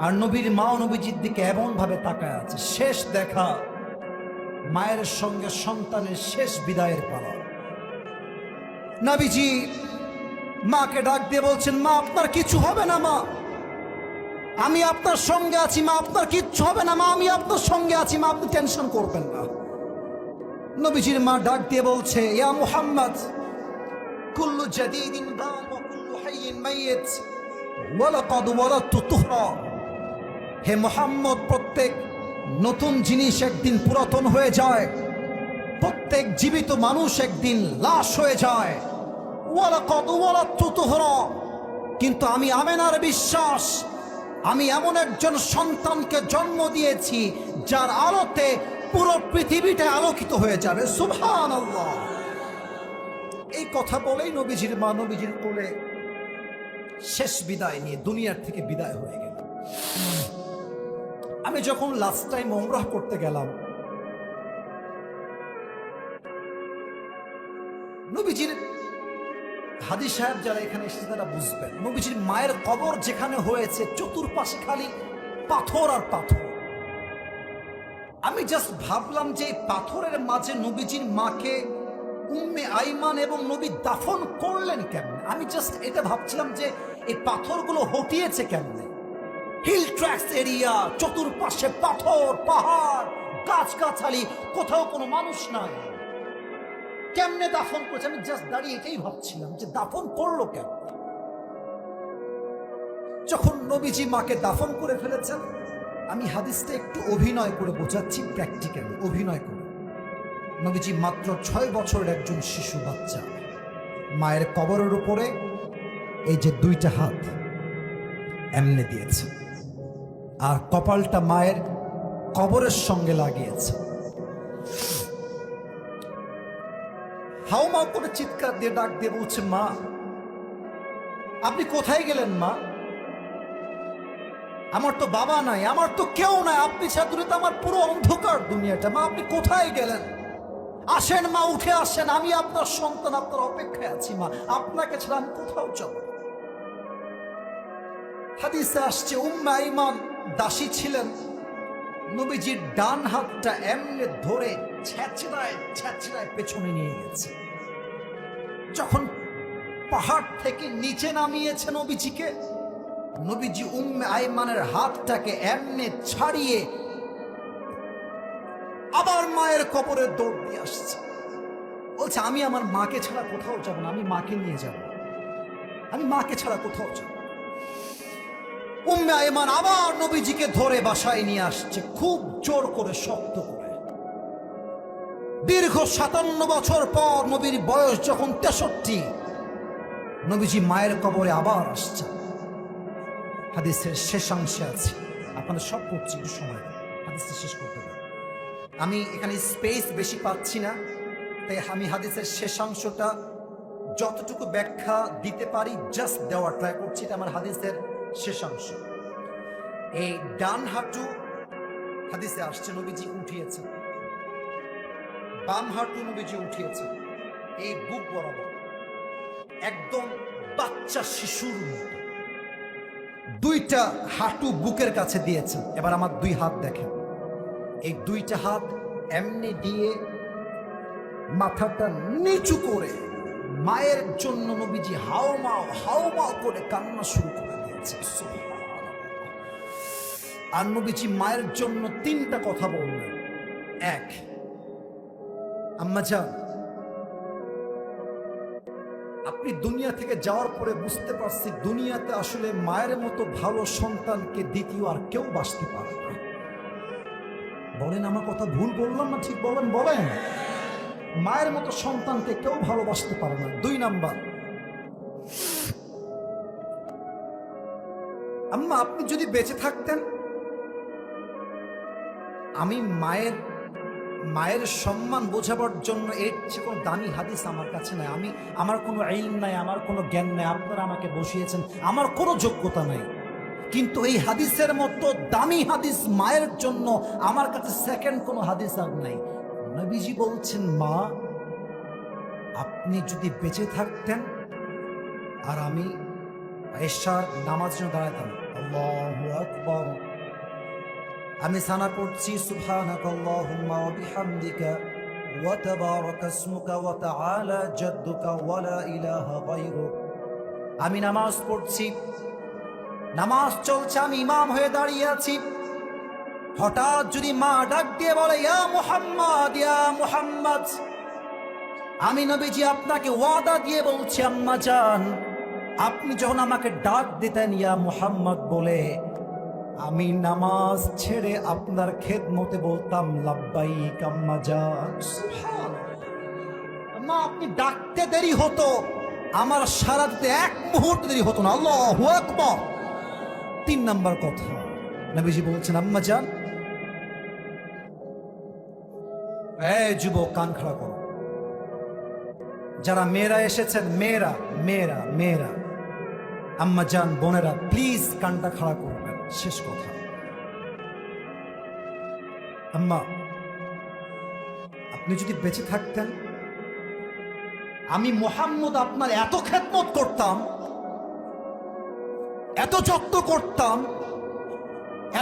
আর নবীর মাও নবীজির দিকে এমন ভাবে তাকায় আছে। শেষ দেখা, মায়ের সঙ্গে সন্তানের শেষ বিদায়ের পালা। নবীজি মাকে ডাক দিয়ে বলছেন, মা আপনার কিছু হবে না, মা আমি আপনার সঙ্গে আছি, মা আপনার কিচ্ছু হবে না, মা আমি আপনার সঙ্গে আছি, মা আপনি টেনশন করবেন না। নবীজির মা ডাক দিয়ে বলছে, ইয়া মুহাম্মদ, কুল্লু জাদীদিন দান ওয়া কুল্লু হাইয়িন মাইয়িত ওয়া লাকাদ ওয়ালাদতু তুহরা। হে মুহাম্মদ, প্রত্যেক নতুন জিনিস একদিন পুরাতন হয়ে যায়, প্রত্যেক জীবিত মানুষ একদিন লাশ হয়ে যায়। ওয়া লাকাদ ওয়ালাদতু তুহরা, কিন্তু আমি আমেনার বিশ্বাস, আমি এমন একজন সন্তানকে জন্ম দিয়েছি যার আলোতে পুরো পৃথিবীটা আলোকিত হয়ে যাবে। সুবহানাল্লাহ। এই কথা বলেই নবীজির মা নবীজির কোলে শেষ বিদায় নিয়ে দুনিয়ার থেকে বিদায় হয়ে গেল। আমি যখন লাস্ট টাইম উমরাহ করতে গেলাম, নবীজির হাদি সাহেব যারা এখানে এসেছে তারা বুঝবেন, নবীজির মায়ের কবর যেখানে হয়েছে চতুর্পাশে খালি পাথর আর পাথর। আমি জাস্ট ভাবলাম যে এই পাথরের মাঝে নবীজির মাকে উম্মে আইমান এবং নবী দাফন করলেন কেমনে। আমি জাস্ট এটা ভাবছিলাম যে এই পাথরগুলো হটিয়েছে কেমনে। হিল ট্র্যাক্স এরিয়া, চতুর্পাশে পাথর, পাহাড়, গাছগাছালি, কোথাও কোনো মানুষ নাই, কেমনে দাফন করেছে। আমি জাস্ট দাঁড়িয়ে এটাই ভাবছিলাম যে দাফন করলো কেন। যখন নবীজি মাকে দাফন করে ফেলেছেন, আমি হাদিসটা একটু অভিনয় করে বোঝাচ্ছি, প্র্যাকটিক্যালি অভিনয় করে। নবীজি মাত্র 6 বছরের একজন শিশু বাচ্চা, মায়ের কবরের উপরে এই যে 2টা হাত এমনে দিয়েছে, আর কপালটা মায়ের কবরের সঙ্গে লাগিয়েছে। হাউমাউ করে চিৎকার দিয়ে ডাক দিয়ে বলছে, মা আপনি কোথায় গেলেন, মা আমার তো বাবা নাই, আমার তো কেউ নাই, আপনি ছাড়া তো আমার পুরো অন্ধকার দুনিয়াটা, মা আপনি কোথায় গেলেন, আসেন মা, উঠে আসেন, আমি আপনার সন্তান, আপনার অপেক্ষায় আছি, মা আপনাকে ছাড়া আমি কোথাও যাব। হাদিসে আসছে উম্মে আইমান দাসী ছিলেন, নবীজির ডান হাতটা এমনে ধরে ছেঁচড়ায় ছেঁচড়ায় পেছনে নিয়ে গেছে। যখন পাহাড় থেকে নিচে নামিয়েছে নবীজিকে, নবীজি উম্মে আইমানের হাতটাকে এমনে ছাড়িয়ে আবার মায়ের কবরে দৌড় দিয়ে আসছে। বলছে, আমি আমার মাকে ছাড়া কোথাও যাব না, আমি মাকে নিয়ে যাব, আমি মাকে ছাড়া কোথাও যাব। উম্মে আইমান আবার নবীজিকে ধরে বাসায় নিয়ে আসছে, খুব জোর করে, শক্ত করে। দীর্ঘ 57 বছর পর, নবীর বয়স যখন 63, নবীজি মায়ের কবরে আবার আসছে। হাদিসের শেষাংশে আছে, আপনাদের সব পড়ছি, একটু সময় হাদিসটা শেষ করতে হবে। আমি এখানে স্পেস বেশি পাচ্ছি না, তাই আমি হাদিসের শেষাংশটা যতটুকু ব্যাখ্যা দিতে পারি জাস্ট দেওয়ার ট্রাই করছি। এটা আমার হাদিসের শেষাংশ। এই ডান হাঁটু হাদিসে আসছে নবীজি উঠিয়েছেন, বাম হাঁটু নবীজি উঠিয়েছেন, এই বুক বরাবর একদম বাচ্চা শিশুর মতো 2টা হাঁটু বুকের কাছে দিয়েছেন। এবার আমার 2 হাত দেখেন, এই 2টা হাত এমনি দিয়ে মাথাটা নিচু করে মায়ের জন্য নবীজি হাউমাউ হাউমাউ করে কান্না শুরু করে দিয়েছে। আর নবীজি মায়ের জন্য 3টা কথা বললেন। এক, আম্মা জান, আপনি দুনিয়া থেকে যাওয়ার পরে বুঝতে পারছি দুনিয়াতে আসলে মায়ের মতো ভালো সন্তানকে দ্বিতীয় আর কেউ বাঁচতে পারে না। বলেন আমার কথা ভুল বললাম না ঠিক বলেন? বলেন, মায়ের মতো সন্তানকে কেউ ভালোবাসতে পারে না। 2 নাম্বার, আম্মা আপনি যদি বেঁচে থাকতেন, আমি মায়ের সম্মান বোঝাবার জন্য এর চেয়ে কোনো দামি হাদিস আমার কাছে নাই। আমার কোনো ইলম নাই, আমার কোনো জ্ঞান নাই, আপনারা আমাকে বসিয়েছেন, আমার কোনো যোগ্যতা নাই, কিন্তু এই হাদিসের মতো দামি হাদিস মায়ের জন্য আমার কাছে সেকেন্ড কোনো হাদিস আর নাই। নবীজি বলছেন, মা আপনি যদি বেঁচে থাকতেন আর আমি এশার নামাজ জন্য দাঁড়াতাম, আল্লাহু আকবার, আমি সানা পড়ছি সুবহানাকাল্লাহুম্মা ওয়া বিহামদিকা ওয়া তাবারাকা ইসমুকা ওয়া তাআলা জাদ্দুকা ওয়া লা ইলাহা গায়রুক। আমি নামাজ পড়ছি, নামাজ চলছে, আমি ইমাম হয়ে দাঁড়িয়ে আছি, হঠাৎ যদি মা ডাক দিয়ে বলে ইয়া মুহাম্মদ, ইয়া মুহাম্মদ, আমি নবীজি আপনাকে ওয়াদা দিয়ে বলছি আম্মা জান, আপনি যখন আমাকে ডাক দিতেন ইয়া মুহাম্মদ বলে, আমি নামাজ ছেড়ে আপনার খেদমতে বলতাম লাব্বাইক আম্মা জান। সুবহানাল্লাহ, মা আপনি ডাকতে দেরি হতো, আমার সারা দিতে 1 মুহূর্ত দেরি হতো না। আল্লাহু আকবার। 3 নাম্বার কথা, নবীজি বলছেন আম্মা জান, এই যুবক কান খাড়া করো, যারা মেয়েরা এসেছেন, মেয়েরা, আম্মা জান, বোনেরা, প্লিজ কানটা খাড়া করবেন। শেষ কথা, আম্মা আপনি যদি বেঁচে থাকতেন, আমি মুহাম্মদ আপনার এত খেদমত করতাম, এত যত্ন করতাম,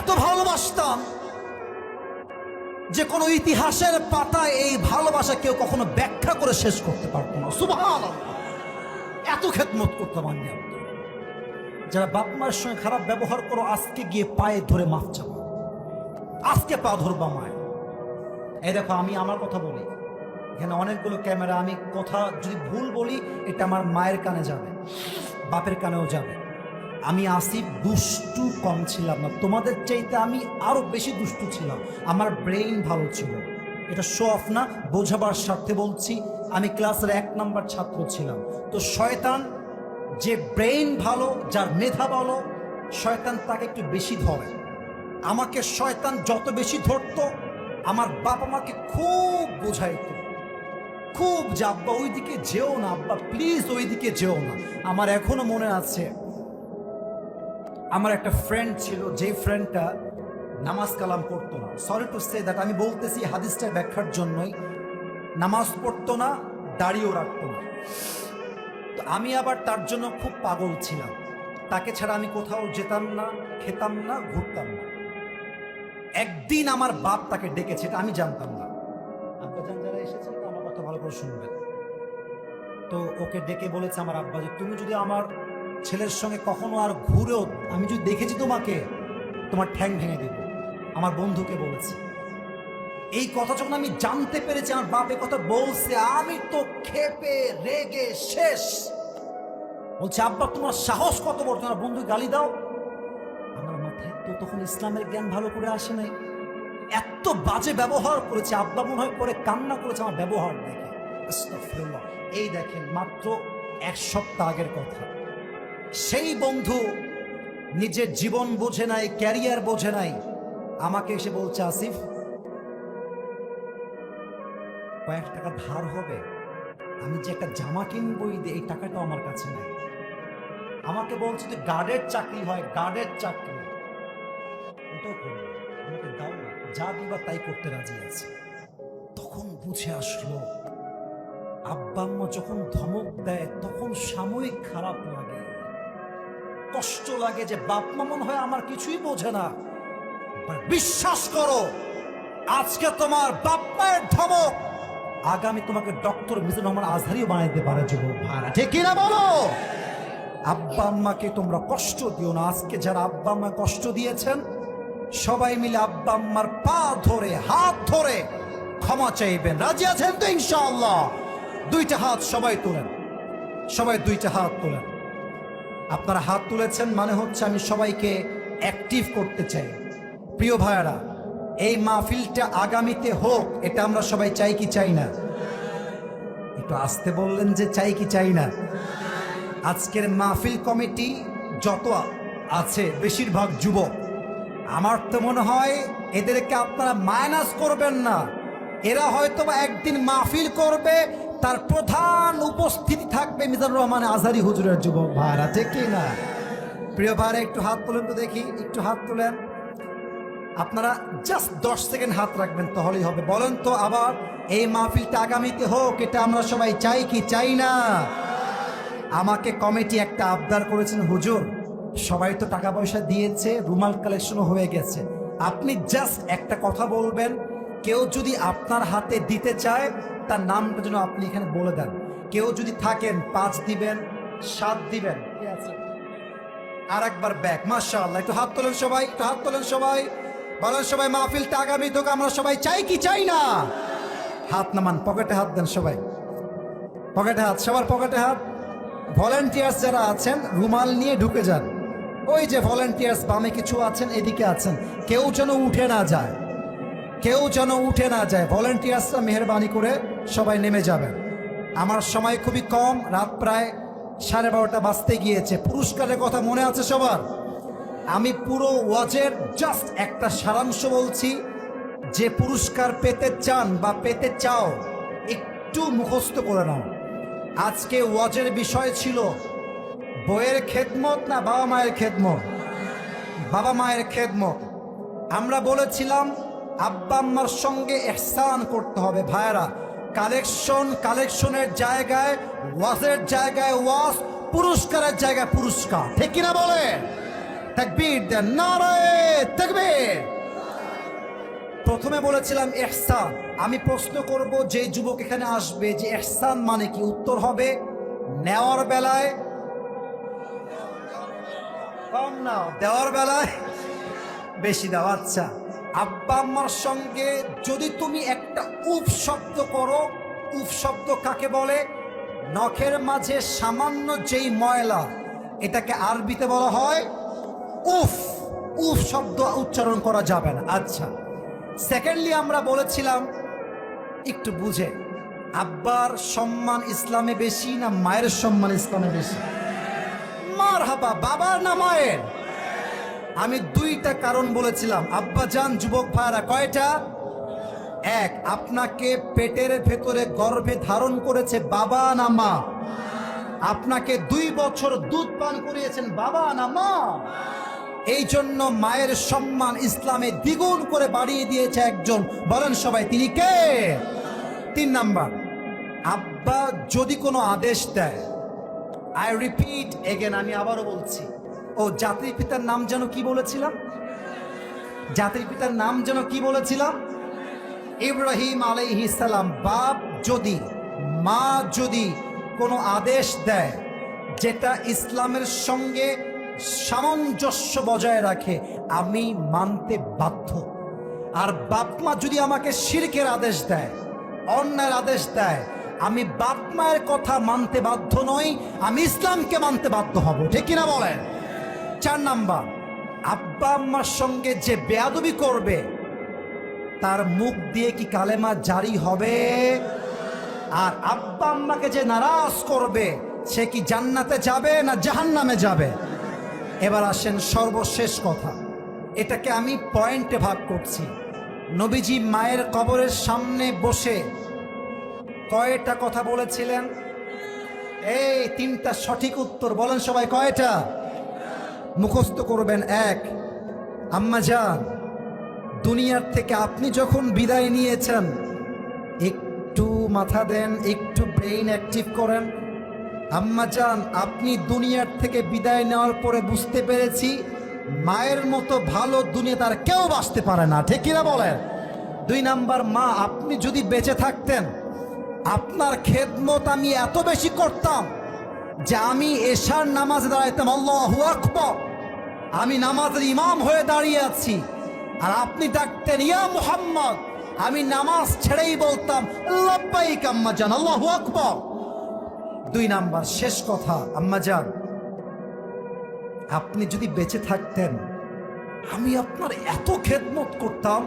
এত ভালোবাসতাম, যে কোনো ইতিহাসের পাতায় এই ভালোবাসা কেউ কখনো ব্যাখ্যা করে শেষ করতে পারত না। সুবহানাল্লাহ, এত খেদমত করতাম আমি আপনার। যারা বাপ মায়ের সঙ্গে খারাপ ব্যবহার করো, আজকে গিয়ে পায়ে ধরে মাফ চাও, আজকে পা ধরবা মায়। এই দেখো, আমি আমার কথা বলি, এখানে অনেকগুলো ক্যামেরা, আমি কথা যদি ভুল বলি এটা আমার মায়ের কানে যাবে, বাপের কানেও যাবে। আমি আসিফ দুষ্টু কম ছিলাম না, তোমাদের চাইতে আমি আরো বেশি দুষ্টু ছিলাম, আমার ব্রেইন ভালো ছিল, এটা শো অফ না, বোঝাবার স্বার্থে বলছি। আমি ক্লাসের 1 নাম্বার ছাত্র ছিলাম। তো শয়তান, যে ব্রেইন ভালো, যার মেধা ভালো, শয়তান তাকে একটু বেশি ধরে। আমাকে শয়তান যত বেশি ধরতো, আমার বাবা মাকে খুব বোঝাইতো, খুব, যে আব্বা ওইদিকে যেও না, আব্বা প্লিজ ওইদিকে যেও না। আমার এখনো মনে আছে, আমার একটা ফ্রেন্ড ছিল, যে ফ্রেন্ডটা নামাজ কালাম পড়তো না, সরি টু সে দ্যাট, আমি বলতেছি হাদিসটার ব্যাখ্যার জন্যই, নামাজ পড়তো না, দাড়িও রাখতো না। তো আমি আবার তার জন্য খুব পাগল ছিলাম, তাকে ছাড়া আমি কোথাও যেতাম না, খেতাম না, ঘুরতাম না। একদিন আমার বাপ তাকে ডেকেছে, এটা আমি জানতাম না। আব্বাজান যারা এসেছেন আমার কথা ভালো করে শুনবেন। তো ওকে ডেকে বলেছে আমার আব্বা, যে তুমি যদি আমার ছেলের সঙ্গে কখনো আর ঘুরেও, আমি যদি দেখেছি তোমাকে, তোমার ঠ্যাং ভেঙে দেব। আমার বন্ধুকে বলেছে। এই কথা যখন আমি জানতে পেরেছি আমার বাপ এই কথা বলছে, আমি তো ক্ষেপে রেগে শেষ। বলছে আব্বা তোমার সাহস কত বড়, তোমার বন্ধু গালি দাও। আমার মাথায় তো তখন ইসলামের জ্ঞান ভালো করে আসে নাই, এত বাজে ব্যবহার করেছে। আব্বা মনে হয় পরে কান্না করেছে আমার ব্যবহার দেখে। আস্তাগফিরুল্লাহ। এই দেখেন, মাত্র 1 সপ্তাহ আগের কথা। সেই বন্ধু নিজের জীবন বোঝে নাই, ক্যারিয়ার বোঝে নাই, আমাকে এসে বলছে আসিফ কয়েক টাকা ধার হবে, আমি যে একটা জামা কিনবো ঈদে, এই টাকাটাও আমার কাছে নাই। আমাকে বলছে যে গার্ডের চাকরি হয়, গার্ডের চাকরি, ওটাও করবো, আমাকে দাও না, যা দিবা তাই করতে রাজি আছে। তখন বুঝে আসলো, আব্বা আম্মা যখন ধমক দেয় তখন সাময়িক খারাপ লাগে, কষ্ট লাগে, যে বাপ মা মনে হয় আমার কিছুই বোঝে না। বিশ্বাস করো, আজকে তোমার বাপ মায়ের ধমক আগামী তোমাকে ডক্টর মিজানুর রহমান আজহারিও বানাইতে পারে। যুবক ভাইরা, ঠিক কিনা বলো? আব্বা আম্মাকে তোমরা কষ্ট দিও না। আজকে যারা আব্বা আম্মা কষ্ট দিয়েছেন, সবাই মিলে আব্বা আম্মার পা ধরে হাত ধরে ক্ষমা চাইবেন। রাজি আছেন তো ইনশাআল্লাহ? দুইটা হাত সবাই তোলেন, সবাই দুইটা হাত তোলেন। আপনারা হাত তুলেছেন মানে হচ্ছে আমি সবাইকে অ্যাক্টিভ করতে চাই। প্রিয় ভাইয়েরা, এই মাহফিলটা আগামীতে হোক, এটা আমরা সবাই চাই কি চাই না? একটু আসতে বললেন যে চাই কি চাই না? আজকের মাহফিল কমিটি যত আছে বেশিরভাগ যুবক। আমার তো মনে হয় এদেরকে আপনারা মাইনাস করবেন না। এরা হয়তো বা একদিন মাহফিল করবে, তার প্রধান উপস্থিতি থাকবে মিজানুর রহমান আজহারী হুজুরের যুবক ভাইরা, ঠিক কি না? প্রিয় ভাইরা একটু হাত তোলেন তো দেখি, একটু হাত তোলেন। আপনারা জাস্ট 10 সেকেন্ড হাত রাখবেন তাহলেই হবে। বলেন তো আবার, এই মাহফিলটা আগামীতে হোক, এটা আমরা সবাই চাই কি চাই না? আমাকে কমিটি একটা আবদার করেছেন, হুজুর সবাই তো টাকা পয়সা দিয়েছে, রুমাল কালেকশনও হয়ে গেছে, আপনি জাস্ট একটা কথা বলবেন, কেউ যদি আপনার হাতে দিতে চায় তার নামটা যেন আপনি এখানে বলে দেন। কেউ যদি থাকেন 5 দিবেন, 7 দিবেন। আর একবার ব্যাক, মাশাআল্লাহ। একটু হাত তোলেন সবাই, একটু হাত তোলেন সবাই। বলেন সবাই, মাহফিলটা আগামী হোক, আমরা সবাই চাই কি চাই না? হাত নামান, পকেটে হাত দেন সবাই, পকেটে হাত, সবার পকেটে হাত। ভলেন্টিয়ার্স যারা আছেন রুমাল নিয়ে ঢুকে যান। ওই যে ভলেন্টিয়ার্স বামে কিছু আছেন, এদিকে আছেন, কেউ যেন উঠে না যায়, কেউ যেন উঠে না যায়। ভলেন্টিয়ার্সরা মেহেরবানি করে সবাই নেমে যাবেন। আমার সময় খুবই কম, রাত প্রায় 12:30 বাজতে গিয়েছে। পুরস্কারের কথা মনে আছে সবার? আমি পুরো ওয়াজের জাস্ট একটা সারাংশ বলছি। যে পুরস্কার পেতে চান বা পেতে চাও একটু মুখস্থ করে নাও। আজকে ওয়াজের বিষয় ছিল বইয়ের খেদমত না বাবা মায়ের খেদমত? বাবা মায়ের খেদমত। আমরা বলেছিলাম আব্বা আম্মার সঙ্গে ইহসান করতে হবে। ভাইরা, কালেকশনের জায়গায়, ওয়াজের জায়গায় ওয়াজ, পুরস্কারের জায়গায় পুরস্কার, ঠিক কিনা বলে? তাকবীর দেন, নারায়ে তাকবীর। প্রথমে বলেছিলাম ইহসান। আমি প্রশ্ন করব যে যুবক এখানে আসবে যে ইহসান মানে কি, উত্তর হবে নেওয়ার বেলায় কম নাও, দেওয়ার বেলায় বেশি দাও। আচ্ছা, আব্বা আম্মার সঙ্গে যদি তুমি একটা উফ শব্দ করো, উফ শব্দ কাকে বলে? নখের মাঝে সামান্য যেই ময়লা, এটাকে আরবিতে বলা হয় উফ। উফ শব্দ উচ্চারণ করা যাবে না। আচ্ছা, সেকেন্ডলি আমরা বলেছিলাম একটু বুঝে, আব্বার সম্মান ইসলামে বেশি না মায়ের সম্মান ইসলামে বেশি? মারহাবা, বাবার না মায়ের? আমি 2টা কারণ বলেছিলাম। আব্বা জান যুবক ভাইরা, কয়টা? 1, আপনাকে পেটের ভেতরে গর্ভে ধারণ করেছে বাবা না মা? আপনাকে 2 বছর দুধ পান করিয়েছেন বাবা না মা? এই জন্য মায়ের সম্মান ইসলামে দ্বিগুণ করে বাড়িয়ে দিয়েছে একজন। বলেন সবাই, তিনি কে? 3 নাম্বার, আব্বা যদি কোনো আদেশ দেয়, আই রিপিট এগেন, আমি আবারও বলছি, ও জাতির পিতার নাম যেন কি বলেছিলাম? জাতির পিতার নাম যেন কি বলেছিলাম? ইব্রাহিম আলাইহিস সালাম। বাপ যদি, মা যদি কোনো আদেশ দেয় যেটা ইসলামের সঙ্গে সামঞ্জস্য বজায় রাখে, আমি মানতে বাধ্য। আর বাপ মা যদি আমাকে শিরকের আদেশ দেয়, অন্যায়ের আদেশ দেয়, আমি বাপ মায়ের কথা মানতে বাধ্য নই, আমি ইসলামকে মানতে বাধ্য হব, ঠিক কিনা বলেন? 4 নাম্বার, আব্বা আম্মার সঙ্গে যে বেয়াদবি করবে তার মুখ দিয়ে কি কালেমা জারি হবে? আর আব্বা আম্মাকে যে নারাজ করবে সে কি জান্নাতে যাবে না জাহান্নামে যাবে? এবার আসেন সর্বশেষ কথা, এটাকে আমি পয়েন্টে ভাগ করছি। নবীজি মায়ের কবরের সামনে বসে কয়টা কথা বলেছিলেন? এই 3টা সঠিক উত্তর, বলেন সবাই কয়টা? মুখস্থ করবেন। 1, আম্মা জান, দুনিয়ার থেকে আপনি যখন বিদায় নিয়েছেন, একটু মাথা দেন, একটু ব্রেইন অ্যাক্টিভ করেন। আম্মা জান, আপনি দুনিয়ার থেকে বিদায় নেওয়ার পরে বুঝতে পেরেছি মায়ের মতো ভালো দুনিয়া তার কেউ বাঁচতে পারে না, ঠিক কিনা বলেন? 2 নাম্বার, মা আপনি যদি বেঁচে থাকতেন, আপনার খেদমত আমি এত বেশি করতাম যে আমি এশার নামাজে দাঁড়াইতাম, আল্লাহু আকবার, আমি নামাজের ইমাম হয়ে দাঁড়িয়ে আছি, আর আপনি ডাকতেন ইয়া মুহাম্মদ, আমি নামাজ ছেড়েই বলতাম লাব্বাইক আম্মাজান, আল্লাহু আকবার। 2 নাম্বার শেষ কথা, আম্মাজান আপনি যদি বেঁচে থাকতেন আমি আপনার এত খেদমত করতাম,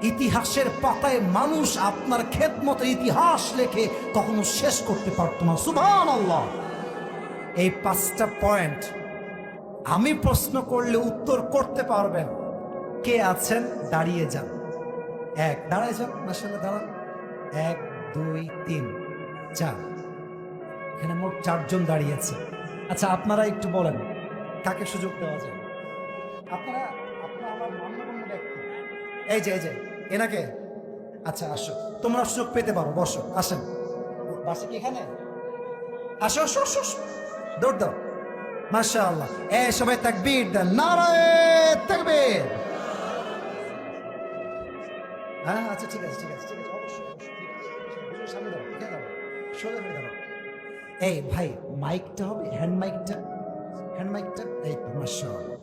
ইতিহাসের পাতায় মানুষ আপনার খেদমতের ইতিহাস লেখে কখনো শেষ করতে পারত না। সুবহানাল্লাহ। এই 5টা পয়েন্ট আমি প্রশ্ন করলে উত্তর করতে পারবেন। কে আছেন দাঁড়িয়ে যান। দাঁড়ায় যান, মাশাআল্লাহ দাঁড়ান। 1 2 3 4, এখানে মোট 4 জন দাঁড়িয়েছে। আচ্ছা আপনারা একটু বলেন কাকে সুযোগ দেওয়া যায়? আপনারা আমার মান্যগণ্য ব্যক্তি, এই যে এনাকে। আচ্ছা আসো, তোমরা সুযোগ পেতে পারো, বসো, আসেন। বাসে কি এখানে? আসো আসো আসো, দৌড় দাও। মাশাআল্লাহ, সবাই তাকবীর দেন, নারায়ে তাকবীর। হ্যাঁ আচ্ছা ঠিক আছে অবশ্যই সামনে দাও, এখানে দাও, সোজা হয়ে দাও। এই ভাই মাইকটা হবে, হ্যান্ড মাইকটা, এই তো মাশাআল্লাহ।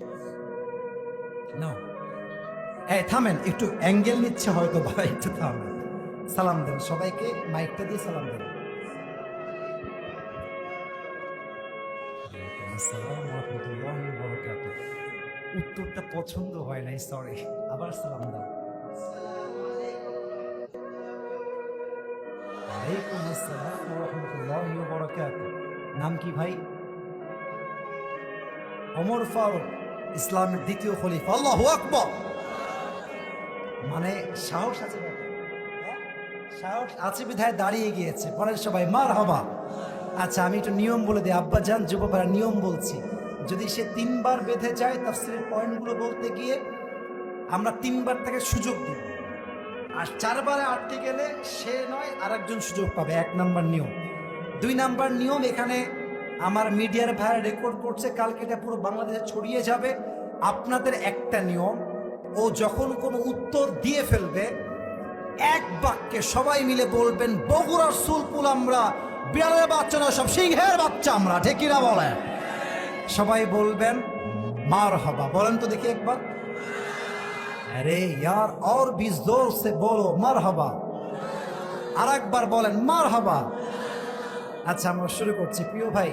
নাও থামেন, একটু অ্যাঙ্গেল নিচ্ছে হয়তো ভাই, একটু থামেন। সালাম দেন সবাইকে, মাইকটা দিয়ে সালাম দেন। আসসালামু রাহমাতুল্লাহি ওয়া বারাকাতুহু। উত্তরটা পছন্দ হয় নাই, সরি, আবার সালাম দাও। ওয়ালাইকুম আসসালাম ওয়া রাহমাতুল্লাহি ওয়া বারাকাতুহু। নাম কি ভাই? ওমর ফারুক, ইসলামের 2য় খলিফা। আল্লাহু আকবার। মানে সাহস আছে, সাহস আছে বিধায় দাঁড়িয়ে গিয়েছে। পরের সবাই মারহাবা। আচ্ছা আমি একটু নিয়ম বলে দিই, আব্বাজান যুবকরা নিয়ম বলছি। যদি সে 3 বার বেঁধে যায় তাফসীরের পয়েন্টগুলো বলতে গিয়ে, আমরা 3 বার তাকে সুযোগ দিব। আর 4 বারে আটকে গেলে সে নয় আরেকজন সুযোগ পাবে। 1 নাম্বার নিয়ম। 2 নাম্বার নিয়ম, এখানে আমার মিডিয়ার ভাইরা রেকর্ড করছে, কালকে এটা পুরো বাংলাদেশে ছড়িয়ে যাবে। আপনাদের একটা নিয়ম, ও যখন কোনো উত্তর দিয়ে ফেলবে 1 বাক্যে সবাই মিলে বলবেন বগুড়ার সুলপুল আমরা, বিড়ালের বাচ্চা না, সব সিংহের বাচ্চা আমরা, ঠিক কিনা বলেন? সবাই বলবেন মারহাবা। বলেন তো দেখি একবার। আরে यार और भी जोर से बोलो মারহাবা। আর একবার বলেন মারহাবা। আচ্ছা আমরা শুরু করছি। প্রিয় ভাই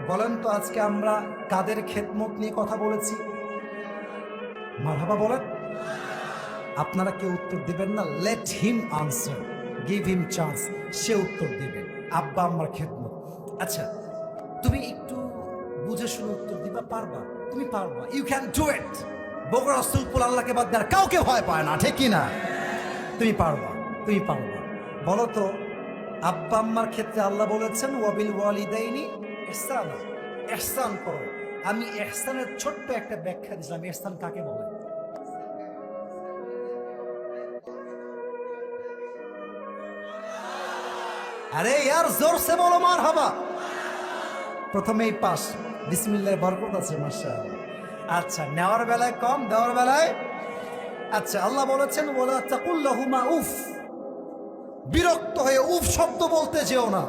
বলেন তো আজকে আমরা কাদের খেদমত নিয়ে কথা বলেছি? মারহাবা বলেন। আপনারা কেউ উত্তর দিবেন না, let him answer, give him chance, সে উত্তর দিবে। আব্বা আম্মার খেদমত। আচ্ছা তুমি একটু বুঝে শুনে উত্তর দিবা, পারবা? তুমি পারবা, you can do it. Bogura সুলপুল আল্লাহকে বাদ দেওয়ার কাউকে ভয় পায় না, ঠিক কিনা? তুমি পারবা। বলো তো, আব্বা আম্মার ক্ষেত্রে আল্লাহ বলেছেন ওয়াবিল ওয়ালিদাইনি ইহসানা, ইহসান করো। আমি ইহসানের ছোট্ট একটা ব্যাখ্যা দিলাম। ইহসান কাকে বলে? আরে यार जोर से बोलो মারহাবা। প্রথমেই পাস, বিসমিল্লাহ বরকত আছে মাশাআল্লাহ। আচ্ছা নেওয়ার বেলায় কম, দেওয়ার বেলায়। আচ্ছা আল্লাহ বলেছেন ওয়ালা তাকুল্লাহুমা উফ, বিরক্ত হয়ে উফ শব্দ বলতে যেও না।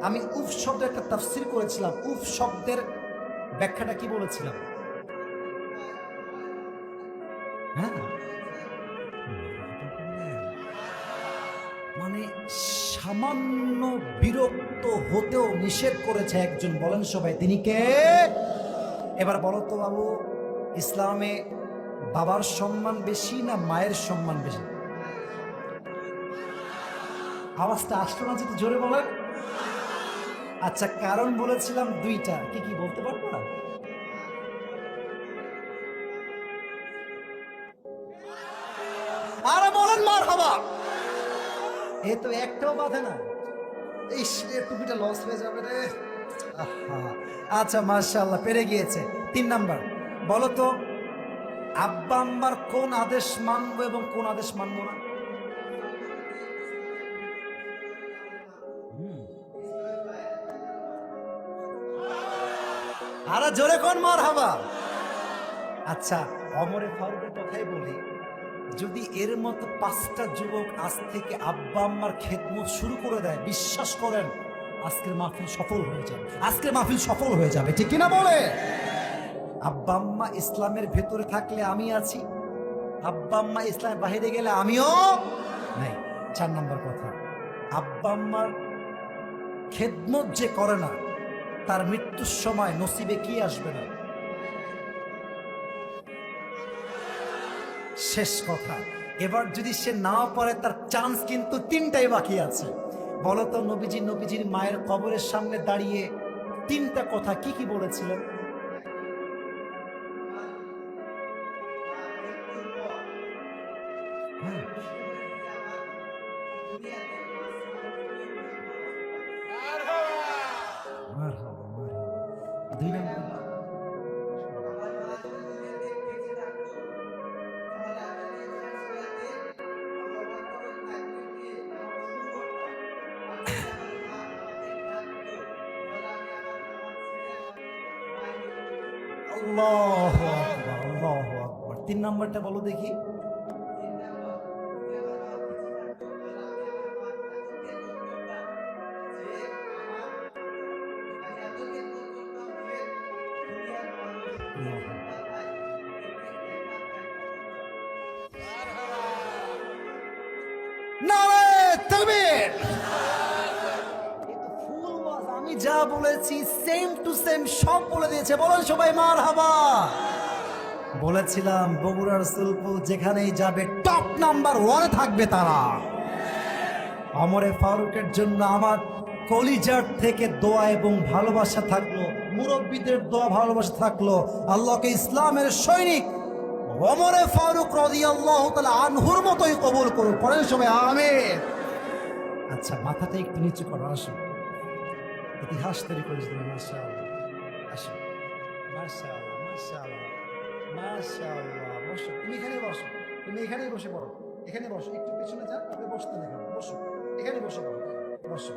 আমি উফ শব্দের একটা তাফসীর করেছিলাম। উফ শব্দের ব্যাখ্যাটা কি বলেছিলাম? হ্যাঁ মানে সামান্য বিরক্ত হতেও নিষেধ করেছে একজন। বলেন সবাই তিনি কে? এবার বলো তো বাবু, ইসলামে বাবার সম্মান বেশি না মায়ের সম্মান বেশি? আওয়াজটা আসলো না, যদি জোরে বলেন। আচ্ছা কারণ বলেছিলাম 2টা, কি বলতে পারবো না? আরে বলেন মারহাবা। এ তো একটাও বাধে না। এই টুপিটা লস হয়ে যাবে রে। আচ্ছা মাশাআল্লাহ, পেরে গিয়েছে। 3 নাম্বার, বলো তো আব্বা আম্মার কোন আদেশ মানবো এবং কোন আদেশ মানবো না? আরে জোরে কোন মারহাবা। আচ্ছা ওমরে ফারুকের কথাই বলি, যদি এর মতো 5টা যুবক আজ থেকে আব্বা আম্মার খেদমত শুরু করে দেয়, বিশ্বাস করেন আজকের মাহফিল সফল হয়ে যাবে, ঠিক কিনা বলে? আব্বা আম্মা ইসলামের ভেতরে থাকলে আমি আছি, আব্বা আম্মা ইসলামের বাহিরে গেলে আমিও নাই। 4 নম্বর কথা, আব্বা আম্মার খেদমত যে করে না তার মৃত্যুর সময় নসিবে কি আসবে না। শেষ কথা, এবার যদি সে না পারে তার চান্স কিন্তু 3টাই বাকি আছে। বলতো নবীজির মায়ের কবরের সামনে দাঁড়িয়ে 3টা কথা কি কি বলেছিলেন? মারহাবা, মারহাবা। 2 নম্বর, আল্লাহু আকবার, আল্লাহু আকবার। 3 নম্বরটা বলো দেখি। নারে তাকবীর। ফুল ওয়াজ আমি যা বলেছি সেম টু সেম সব বলে দিয়েছে। বলেন সবাই মারহাবা। বলেছিলাম বগুড়ার সুলপুর যেখানেই যাবে টপ নাম্বার 1 থাকবে তারা। ওমরে ফারুকের জন্য আমার কলিজার থেকে দোয়া এবং ভালোবাসা থাকলো, মুরব্বীদের দোয়া ভালোবাসা থাকলো। আল্লাহকে ইসলামের সৈনিক ওমরে ফারুক রাদিয়াল্লাহু তাআলা আনহুর মতোই কবুল করুন। পড়েন সবাই আমিন। আচ্ছা, মাথাটা একটু নিচু করো, আসো। ইতিহাস তৈরি করেছি তুমি, মাশাআল্লাহ। আসো, মাশাআল্লাহ, মাশাআল্লাহ, মাশাআল্লাহ। বসো, তুমি এখানেই বসো, তুমি এখানেই বসে পড়ো, এখানে বসো। একটু পেছনে যান, আপনি বসতেন এখানে, বসো, এখানে বসে পড়ো, বসো।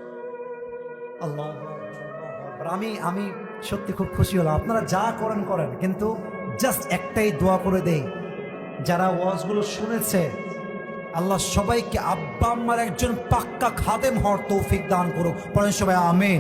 আল্লাহু আকবার, আল্লাহু আকবার। আমি সত্যি খুব খুশি হলাম। আপনারা যা করেন করেন, কিন্তু জাস্ট একটাই দোয়া করে দেই, যারা ওয়াজগুলো শুনেছে আল্লাহ সবাইকে আব্বা আম্মার একজন পাক্কা খাদেম হওয়ার তৌফিক দান করুক। পড়েন সবাই আমিন।